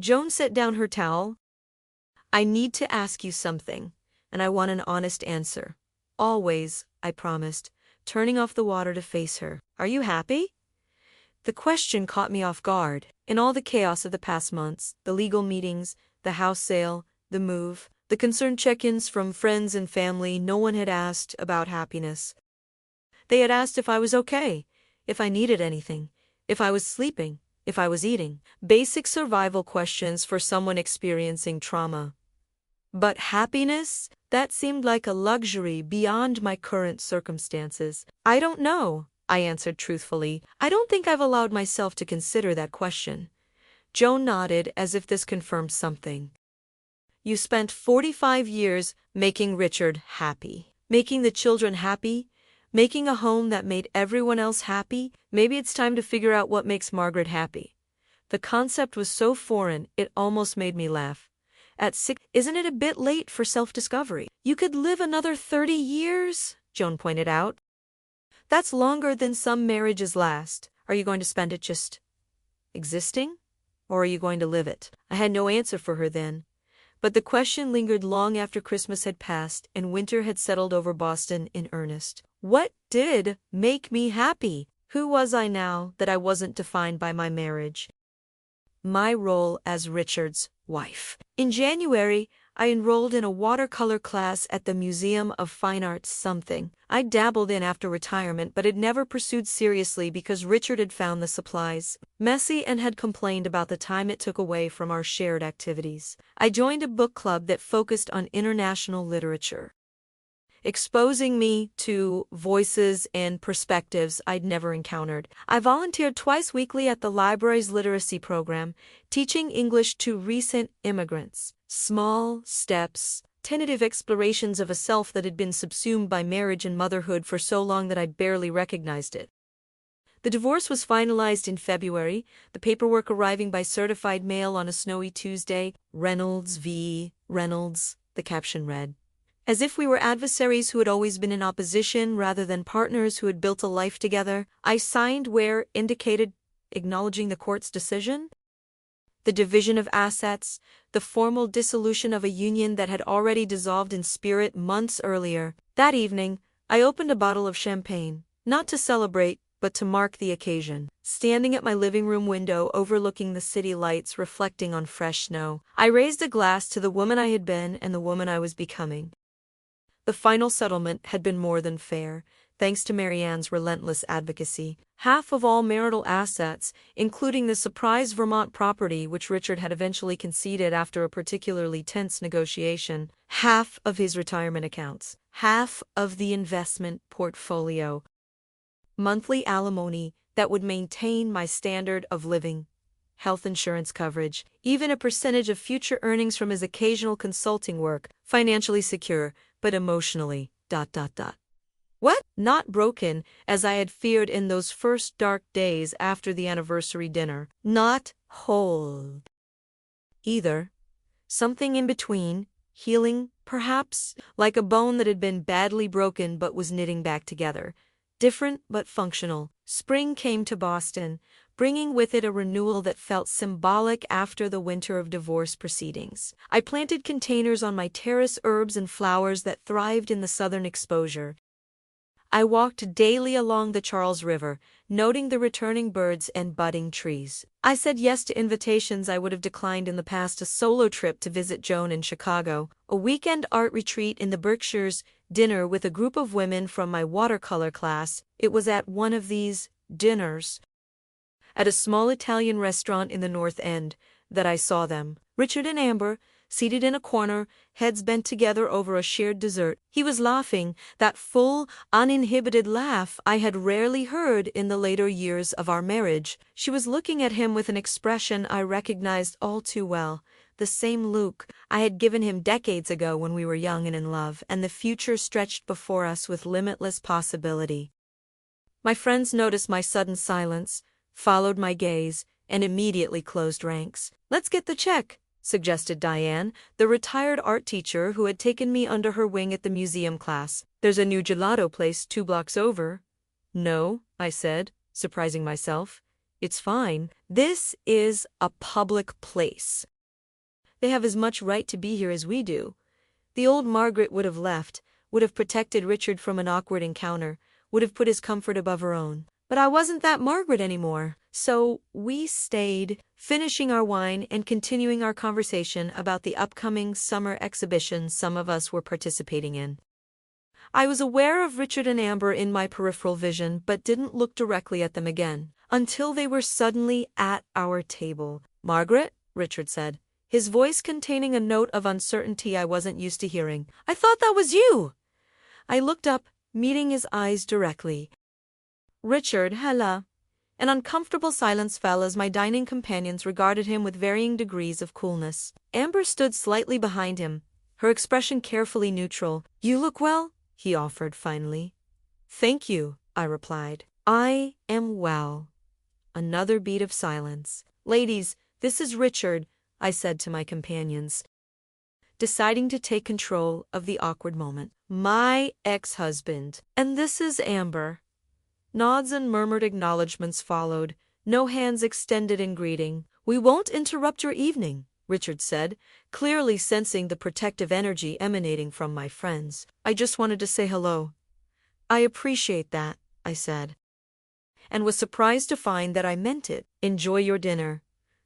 Joan set down her towel. "I need to ask you something, and I want an honest answer." "Always," I promised, turning off the water to face her. "Are you happy?" The question caught me off guard. In all the chaos of the past months, the legal meetings, the house sale, the move, the concerned check-ins from friends and family, no one had asked about happiness. They had asked if I was okay, if I needed anything, if I was sleeping, if I was eating. Basic survival questions for someone experiencing trauma. But happiness? That seemed like a luxury beyond my current circumstances. "I don't know," I answered truthfully. "I don't think I've allowed myself to consider that question." Joan nodded as if this confirmed something. "You spent 45 years making Richard happy, making the children happy, making a home that made everyone else happy. Maybe it's time to figure out what makes Margaret happy." The concept was so foreign, it almost made me laugh. At 6, isn't it a bit late for self-discovery? "You could live another 30 years, Joan pointed out. "That's longer than some marriages last. Are you going to spend it just existing? Or are you going to live it?" I had no answer for her then. But the question lingered long after Christmas had passed and winter had settled over Boston in earnest. What did make me happy? Who was I now that I wasn't defined by my marriage? My role as Richard's wife. In January, I enrolled in a watercolor class at the Museum of Fine Arts something I dabbled in after retirement but had never pursued seriously because Richard had found the supplies messy and had complained about the time it took away from our shared activities. I joined a book club that focused on international literature, exposing me to voices and perspectives I'd never encountered. I volunteered twice weekly at the library's literacy program, teaching English to recent immigrants. Small steps, tentative explorations of a self that had been subsumed by marriage and motherhood for so long that I barely recognized it. The divorce was finalized in February, the paperwork arriving by certified mail on a snowy Tuesday. "Reynolds v. Reynolds," the caption read. As if we were adversaries who had always been in opposition rather than partners who had built a life together, I signed where indicated, acknowledging the court's decision. The division of assets, the formal dissolution of a union that had already dissolved in spirit months earlier. That evening, I opened a bottle of champagne, not to celebrate, but to mark the occasion. Standing at my living room window overlooking the city lights reflecting on fresh snow, I raised a glass to the woman I had been and the woman I was becoming. The final settlement had been more than fair, thanks to Marianne's relentless advocacy. Half of all marital assets, including the surprise Vermont property which Richard had eventually conceded after a particularly tense negotiation, half of his retirement accounts, half of the investment portfolio, monthly alimony that would maintain my standard of living, health insurance coverage, even a percentage of future earnings from his occasional consulting work, financially secure, but emotionally, ... What? Not broken, as I had feared in those first dark days after the anniversary dinner. Not whole either. Something in between, healing, perhaps, like a bone that had been badly broken but was knitting back together. Different but functional. Spring came to Boston, bringing with it a renewal that felt symbolic after the winter of divorce proceedings. I planted containers on my terrace, herbs and flowers that thrived in the southern exposure. I walked daily along the Charles River, noting the returning birds and budding trees. I said yes to invitations I would have declined in the past: a solo trip to visit Joan in Chicago, a weekend art retreat in the Berkshires, dinner with a group of women from my watercolor class. It was at one of these dinners, at a small Italian restaurant in the North End, that I saw them. Richard and Amber, seated in a corner, heads bent together over a shared dessert. He was laughing, that full, uninhibited laugh I had rarely heard in the later years of our marriage. She was looking at him with an expression I recognized all too well, the same look I had given him decades ago when we were young and in love, and the future stretched before us with limitless possibility. My friends noticed my sudden silence, followed my gaze, and immediately closed ranks. "Let's get the check," suggested Diane, the retired art teacher who had taken me under her wing at the museum class. "There's a new gelato place 2 blocks over." "No," I said, surprising myself. "It's fine. This is a public place. They have as much right to be here as we do." The old Margaret would have left, would have protected Richard from an awkward encounter, would have put his comfort above her own. But I wasn't that Margaret anymore. So we stayed, finishing our wine and continuing our conversation about the upcoming summer exhibition some of us were participating in. I was aware of Richard and Amber in my peripheral vision but didn't look directly at them again, until they were suddenly at our table. "Margaret," Richard said, his voice containing a note of uncertainty I wasn't used to hearing. "I thought that was you." I looked up, meeting his eyes directly. "Richard, hello." An uncomfortable silence fell as my dining companions regarded him with varying degrees of coolness. Amber stood slightly behind him, her expression carefully neutral. "You look well," he offered finally. "Thank you," I replied. "I am well." Another beat of silence. "Ladies, this is Richard," I said to my companions, deciding to take control of the awkward moment. "My ex-husband. And this is Amber." Nods and murmured acknowledgments followed, no hands extended in greeting. "We won't interrupt your evening," Richard said, clearly sensing the protective energy emanating from my friends. "I just wanted to say hello." "I appreciate that," I said, and was surprised to find that I meant it. "Enjoy your dinner."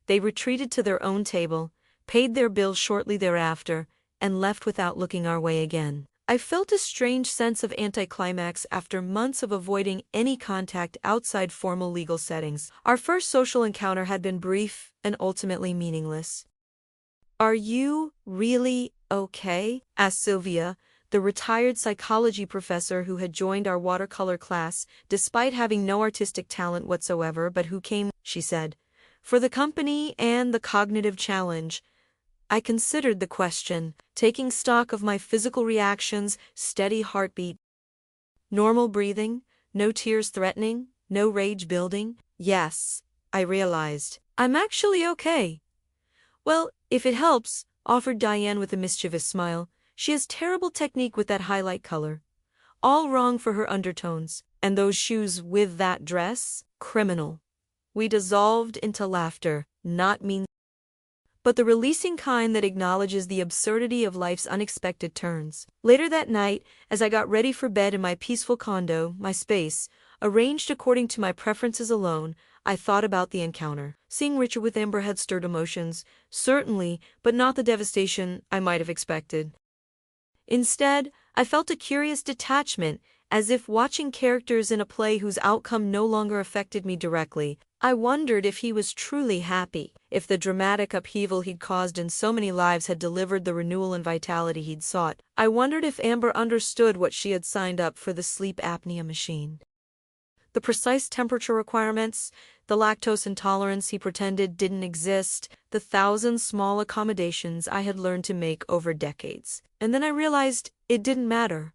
They retreated to their own table, paid their bill shortly thereafter, and left without looking our way again. I felt a strange sense of anticlimax after months of avoiding any contact outside formal legal settings. Our first social encounter had been brief and ultimately meaningless. "Are you really okay?" asked Sylvia, the retired psychology professor who had joined our watercolor class despite having no artistic talent whatsoever, but who came, she said, for the company and the cognitive challenge. I considered the question, taking stock of my physical reactions, steady heartbeat, normal breathing, no tears threatening, no rage building. "Yes," I realized, "I'm actually okay." "Well, if it helps," offered Diane with a mischievous smile, "she has terrible technique with that highlight color. All wrong for her undertones. And those shoes with that dress? Criminal." We dissolved into laughter, not mean, but the releasing kind that acknowledges the absurdity of life's unexpected turns. Later that night, as I got ready for bed in my peaceful condo, my space, arranged according to my preferences alone, I thought about the encounter. Seeing Richard with Amber had stirred emotions, certainly, but not the devastation I might have expected. Instead, I felt a curious detachment, as if watching characters in a play whose outcome no longer affected me directly. I wondered if he was truly happy, if the dramatic upheaval he'd caused in so many lives had delivered the renewal and vitality he'd sought. I wondered if Amber understood what she had signed up for: the sleep apnea machine. The precise temperature requirements, the lactose intolerance he pretended didn't exist, the 1,000 small accommodations I had learned to make over decades. And then I realized it didn't matter.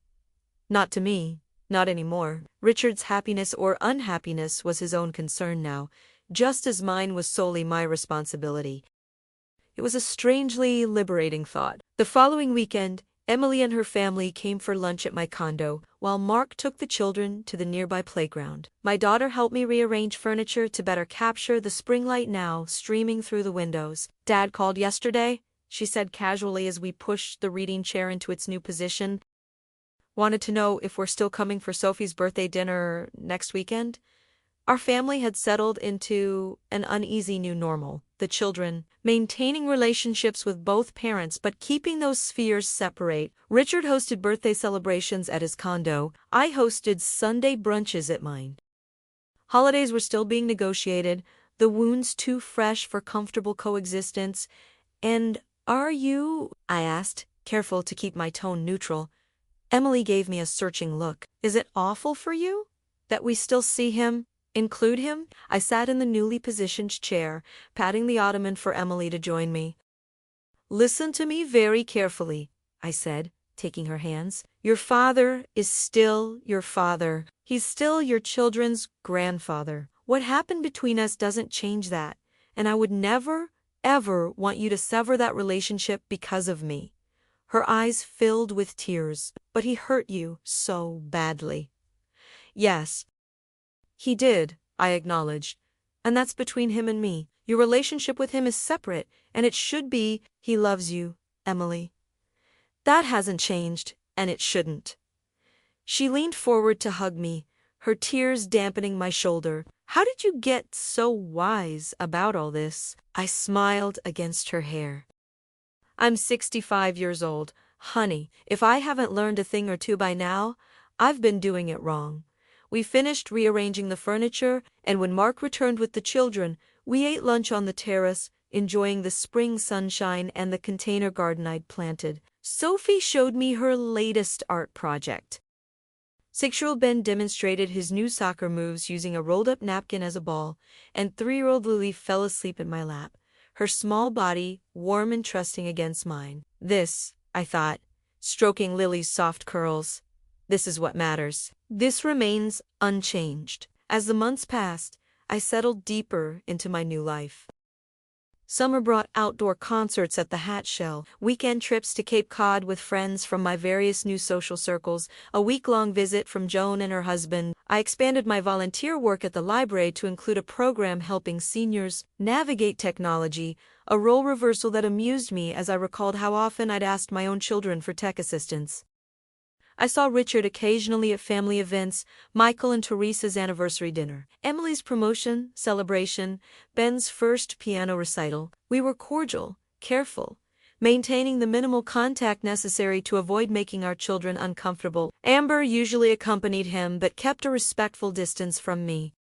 Not to me. Not anymore. Richard's happiness or unhappiness was his own concern now, just as mine was solely my responsibility. It was a strangely liberating thought. The following weekend, Emily and her family came for lunch at my condo, while Mark took the children to the nearby playground. My daughter helped me rearrange furniture to better capture the spring light now streaming through the windows. "Dad called yesterday," she said casually as we pushed the reading chair into its new position. "Wanted to know if we're still coming for Sophie's birthday dinner next weekend." Our family had settled into an uneasy new normal, the children maintaining relationships with both parents but keeping those spheres separate. Richard hosted birthday celebrations at his condo. I hosted Sunday brunches at mine. Holidays were still being negotiated, the wounds too fresh for comfortable coexistence. "And are you?" I asked, careful to keep my tone neutral. Emily gave me a searching look. "Is it awful for you that we still see him? Include him?" I sat in the newly positioned chair, patting the ottoman for Emily to join me. "Listen to me very carefully," I said, taking her hands. "Your father is still your father. He's still your children's grandfather. What happened between us doesn't change that, and I would never, ever want you to sever that relationship because of me." Her eyes filled with tears. "But he hurt you so badly." "Yes, he did," I acknowledged. "And that's between him and me. Your relationship with him is separate, and it should be. He loves you, Emily. That hasn't changed, and it shouldn't." She leaned forward to hug me, her tears dampening my shoulder. "How did you get so wise about all this?" I smiled against her hair. "I'm 65 years old. Honey, if I haven't learned a thing or two by now, I've been doing it wrong." We finished rearranging the furniture, and when Mark returned with the children, we ate lunch on the terrace, enjoying the spring sunshine and the container garden I'd planted. Sophie showed me her latest art project. 6-year-old Ben demonstrated his new soccer moves using a rolled-up napkin as a ball, and 3-year-old Lily fell asleep in my lap, her small body warm and trusting against mine. "This," I thought, stroking Lily's soft curls, "this is what matters. This remains unchanged." As the months passed, I settled deeper into my new life. Summer brought outdoor concerts at the Hat Shell, weekend trips to Cape Cod with friends from my various new social circles, a week-long visit from Joan and her husband. I expanded my volunteer work at the library to include a program helping seniors navigate technology, a role reversal that amused me as I recalled how often I'd asked my own children for tech assistance. I saw Richard occasionally at family events, Michael and Teresa's anniversary dinner, Emily's promotion, celebration, Ben's first piano recital. We were cordial, careful, maintaining the minimal contact necessary to avoid making our children uncomfortable. Amber usually accompanied him but kept a respectful distance from me,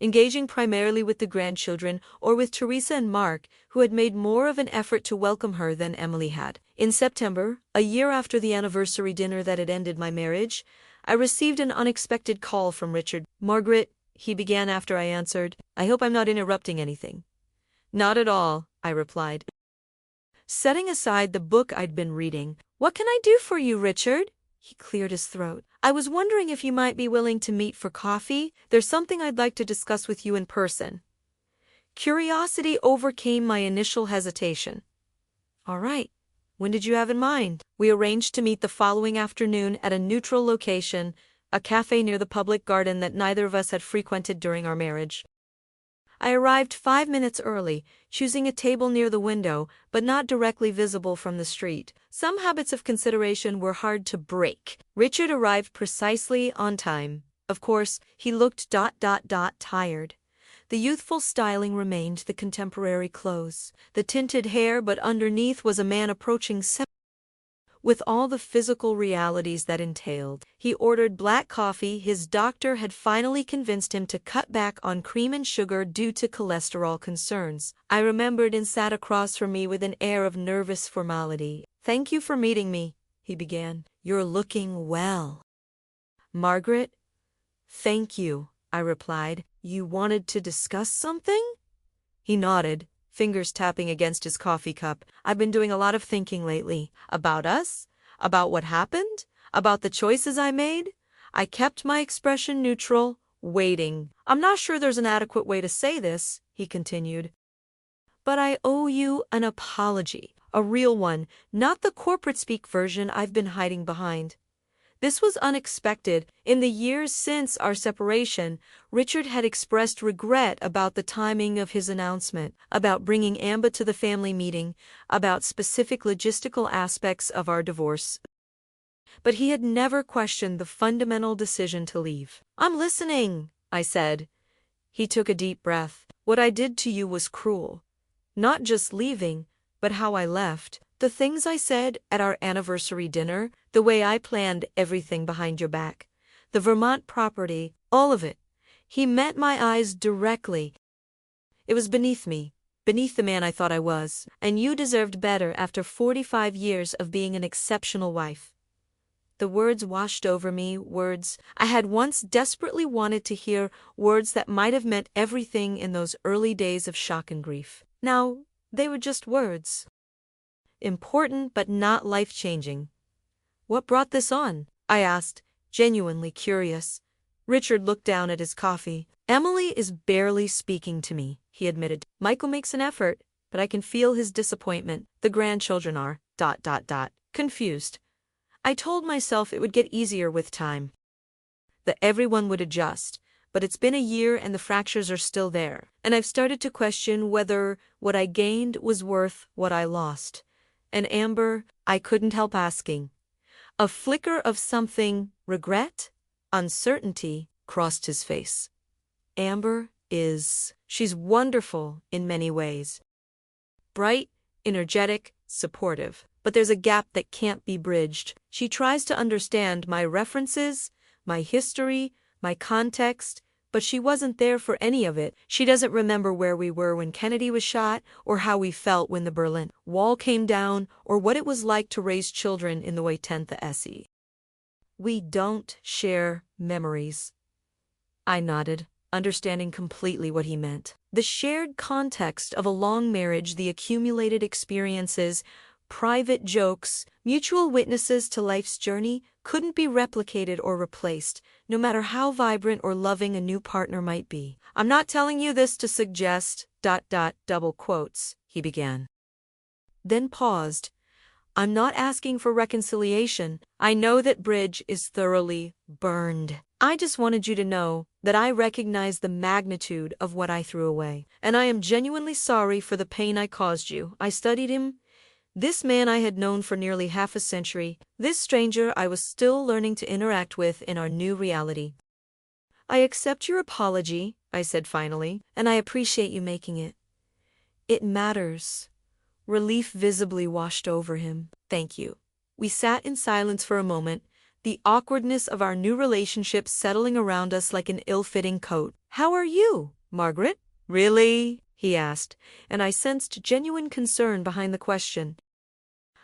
engaging primarily with the grandchildren or with Teresa and Mark, who had made more of an effort to welcome her than Emily had. In September, a year after the anniversary dinner that had ended my marriage, I received an unexpected call from Richard. "Margaret," he began after I answered, "I hope I'm not interrupting anything." "Not at all," I replied, setting aside the book I'd been reading. "What can I do for you, Richard?" He cleared his throat. "I was wondering if you might be willing to meet for coffee. There's something I'd like to discuss with you in person." Curiosity overcame my initial hesitation. "All right. When did you have in mind?" We arranged to meet the following afternoon at a neutral location, a cafe near the public garden that neither of us had frequented during our marriage. I arrived 5 minutes early, choosing a table near the window, but not directly visible from the street. Some habits of consideration were hard to break. Richard arrived precisely on time. Of course, he looked tired. The youthful styling remained the contemporary clothes, the tinted hair, but underneath was a man approaching 70, with all the physical realities that entailed. He ordered black coffee. His doctor had finally convinced him to cut back on cream and sugar due to cholesterol concerns. I remembered and sat across from me with an air of nervous formality. "Thank you for meeting me," he began. "You're looking well." "Margaret?" "Thank you," I replied. "You wanted to discuss something?" He nodded, fingers tapping against his coffee cup. "I've been doing a lot of thinking lately. About us? About what happened? About the choices I made?" I kept my expression neutral, waiting. "I'm not sure there's an adequate way to say this," he continued, But I owe you an apology. A real one, not the corporate speak version I've been hiding behind. This was unexpected. In the years since our separation, Richard had expressed regret about the timing of his announcement, about bringing Amber to the family meeting, about specific logistical aspects of our divorce. But he had never questioned the fundamental decision to leave. "I'm listening," I said. He took a deep breath. "What I did to you was cruel. Not just leaving, but how I left. The things I said at our anniversary dinner, the way I planned everything behind your back, the Vermont property, all of it." He met my eyes directly. "It was beneath me, beneath the man I thought I was, and you deserved better after 45 years of being an exceptional wife." The words washed over me, words I had once desperately wanted to hear, words that might have meant everything in those early days of shock and grief. Now, they were just words. Important but not life-changing. "What brought this on?" I asked, genuinely curious. Richard looked down at his coffee. "Emily is barely speaking to me," he admitted. "Michael makes an effort, but I can feel his disappointment. The grandchildren are, confused. I told myself it would get easier with time, that everyone would adjust, but it's been a year and the fractures are still there, and I've started to question whether what I gained was worth what I lost. And Amber," I couldn't help asking. A flicker of something, regret, uncertainty, crossed his face. "Amber she's wonderful in many ways. Bright, energetic, supportive. But there's a gap that can't be bridged. She tries to understand my references, my history, my context, but she wasn't there for any of it. She doesn't remember where we were when Kennedy was shot, or how we felt when the Berlin Wall came down, or what it was like to raise children in the way 10th SE. We don't share memories." I nodded, understanding completely what he meant. The shared context of a long marriage, the accumulated experiences, private jokes, mutual witnesses to life's journey, couldn't be replicated or replaced, no matter how vibrant or loving a new partner might be. "I'm not telling you this to suggest, double quotes," he began. Then paused. "I'm not asking for reconciliation. I know that bridge is thoroughly burned. I just wanted you to know that I recognize the magnitude of what I threw away, and I am genuinely sorry for the pain I caused you." I studied him. This man I had known for nearly half a century, this stranger I was still learning to interact with in our new reality. "I accept your apology," I said finally, "and I appreciate you making it. It matters." Relief visibly washed over him. "Thank you." We sat in silence for a moment, the awkwardness of our new relationship settling around us like an ill-fitting coat. "How are you, Margaret?" "Really?" he asked, and I sensed genuine concern behind the question.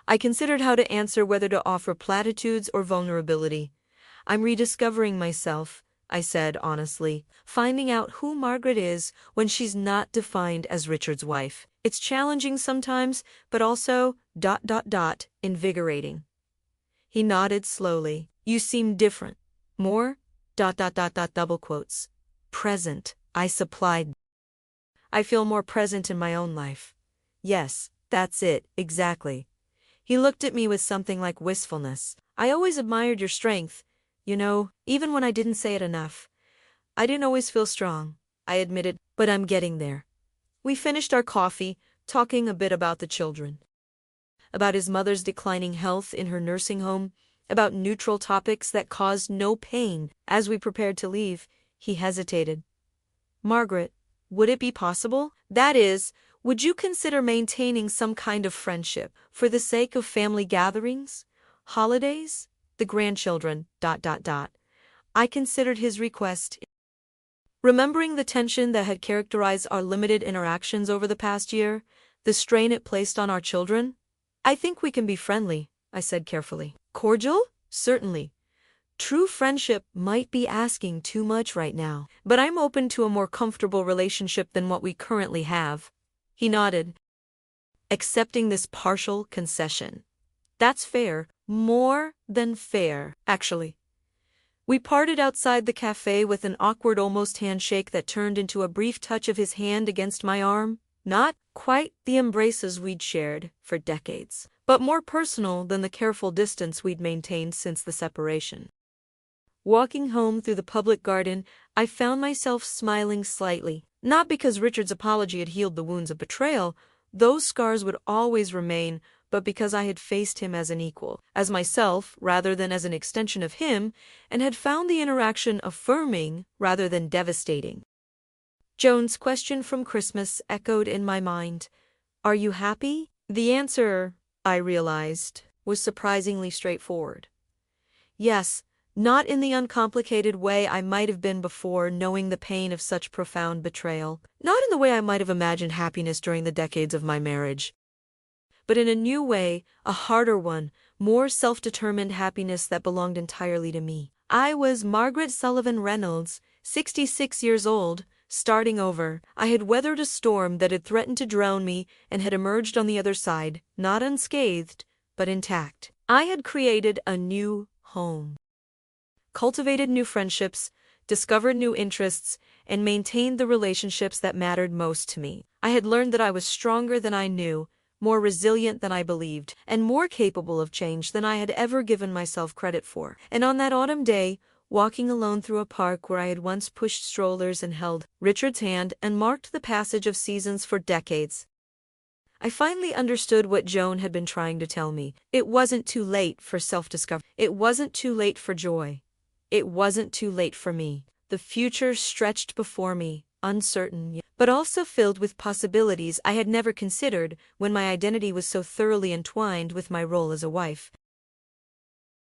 I considered how to answer, whether to offer platitudes or vulnerability. "I'm rediscovering myself," I said honestly, "finding out who Margaret is when she's not defined as Richard's wife. It's challenging sometimes, but also, invigorating." He nodded slowly. "You seem different. More, double quotes. Present," I supplied. "I feel more present in my own life." "Yes, that's it, exactly." He looked at me with something like wistfulness. "I always admired your strength, you know, even when I didn't say it enough. I didn't always feel strong," I admitted, "but I'm getting there." We finished our coffee, talking a bit about the children. About his mother's declining health in her nursing home, about neutral topics that caused no pain. As we prepared to leave, he hesitated. "Margaret, would it be possible? That is, would you consider maintaining some kind of friendship, for the sake of family gatherings, holidays, the grandchildren, I considered his request. Remembering the tension that had characterized our limited interactions over the past year, the strain it placed on our children. "I think we can be friendly," I said carefully. "Cordial? Certainly. True friendship might be asking too much right now, but I'm open to a more comfortable relationship than what we currently have." He nodded, accepting this partial concession. "That's fair, more than fair, actually." We parted outside the cafe with an awkward almost handshake that turned into a brief touch of his hand against my arm. Not quite the embraces we'd shared for decades, but more personal than the careful distance we'd maintained since the separation. Walking home through the public garden, I found myself smiling slightly, not because Richard's apology had healed the wounds of betrayal, those scars would always remain, but because I had faced him as an equal, as myself rather than as an extension of him, and had found the interaction affirming rather than devastating. Joan's question from Christmas echoed in my mind. Are you happy? The answer, I realized, was surprisingly straightforward. Yes, not in the uncomplicated way I might have been before, knowing the pain of such profound betrayal, not in the way I might have imagined happiness during the decades of my marriage, but in a new way, a harder one, more self-determined happiness that belonged entirely to me. I was Margaret Sullivan Reynolds, 66 years old, starting over. I had weathered a storm that had threatened to drown me and had emerged on the other side, not unscathed, but intact. I had created a new home, cultivated new friendships, discovered new interests, and maintained the relationships that mattered most to me. I had learned that I was stronger than I knew, more resilient than I believed, and more capable of change than I had ever given myself credit for. And on that autumn day, walking alone through a park where I had once pushed strollers and held Richard's hand and marked the passage of seasons for decades, I finally understood what Joan had been trying to tell me. It wasn't too late for self-discovery. It wasn't too late for joy. It wasn't too late for me. The future stretched before me, uncertain, but also filled with possibilities I had never considered when my identity was so thoroughly entwined with my role as a wife.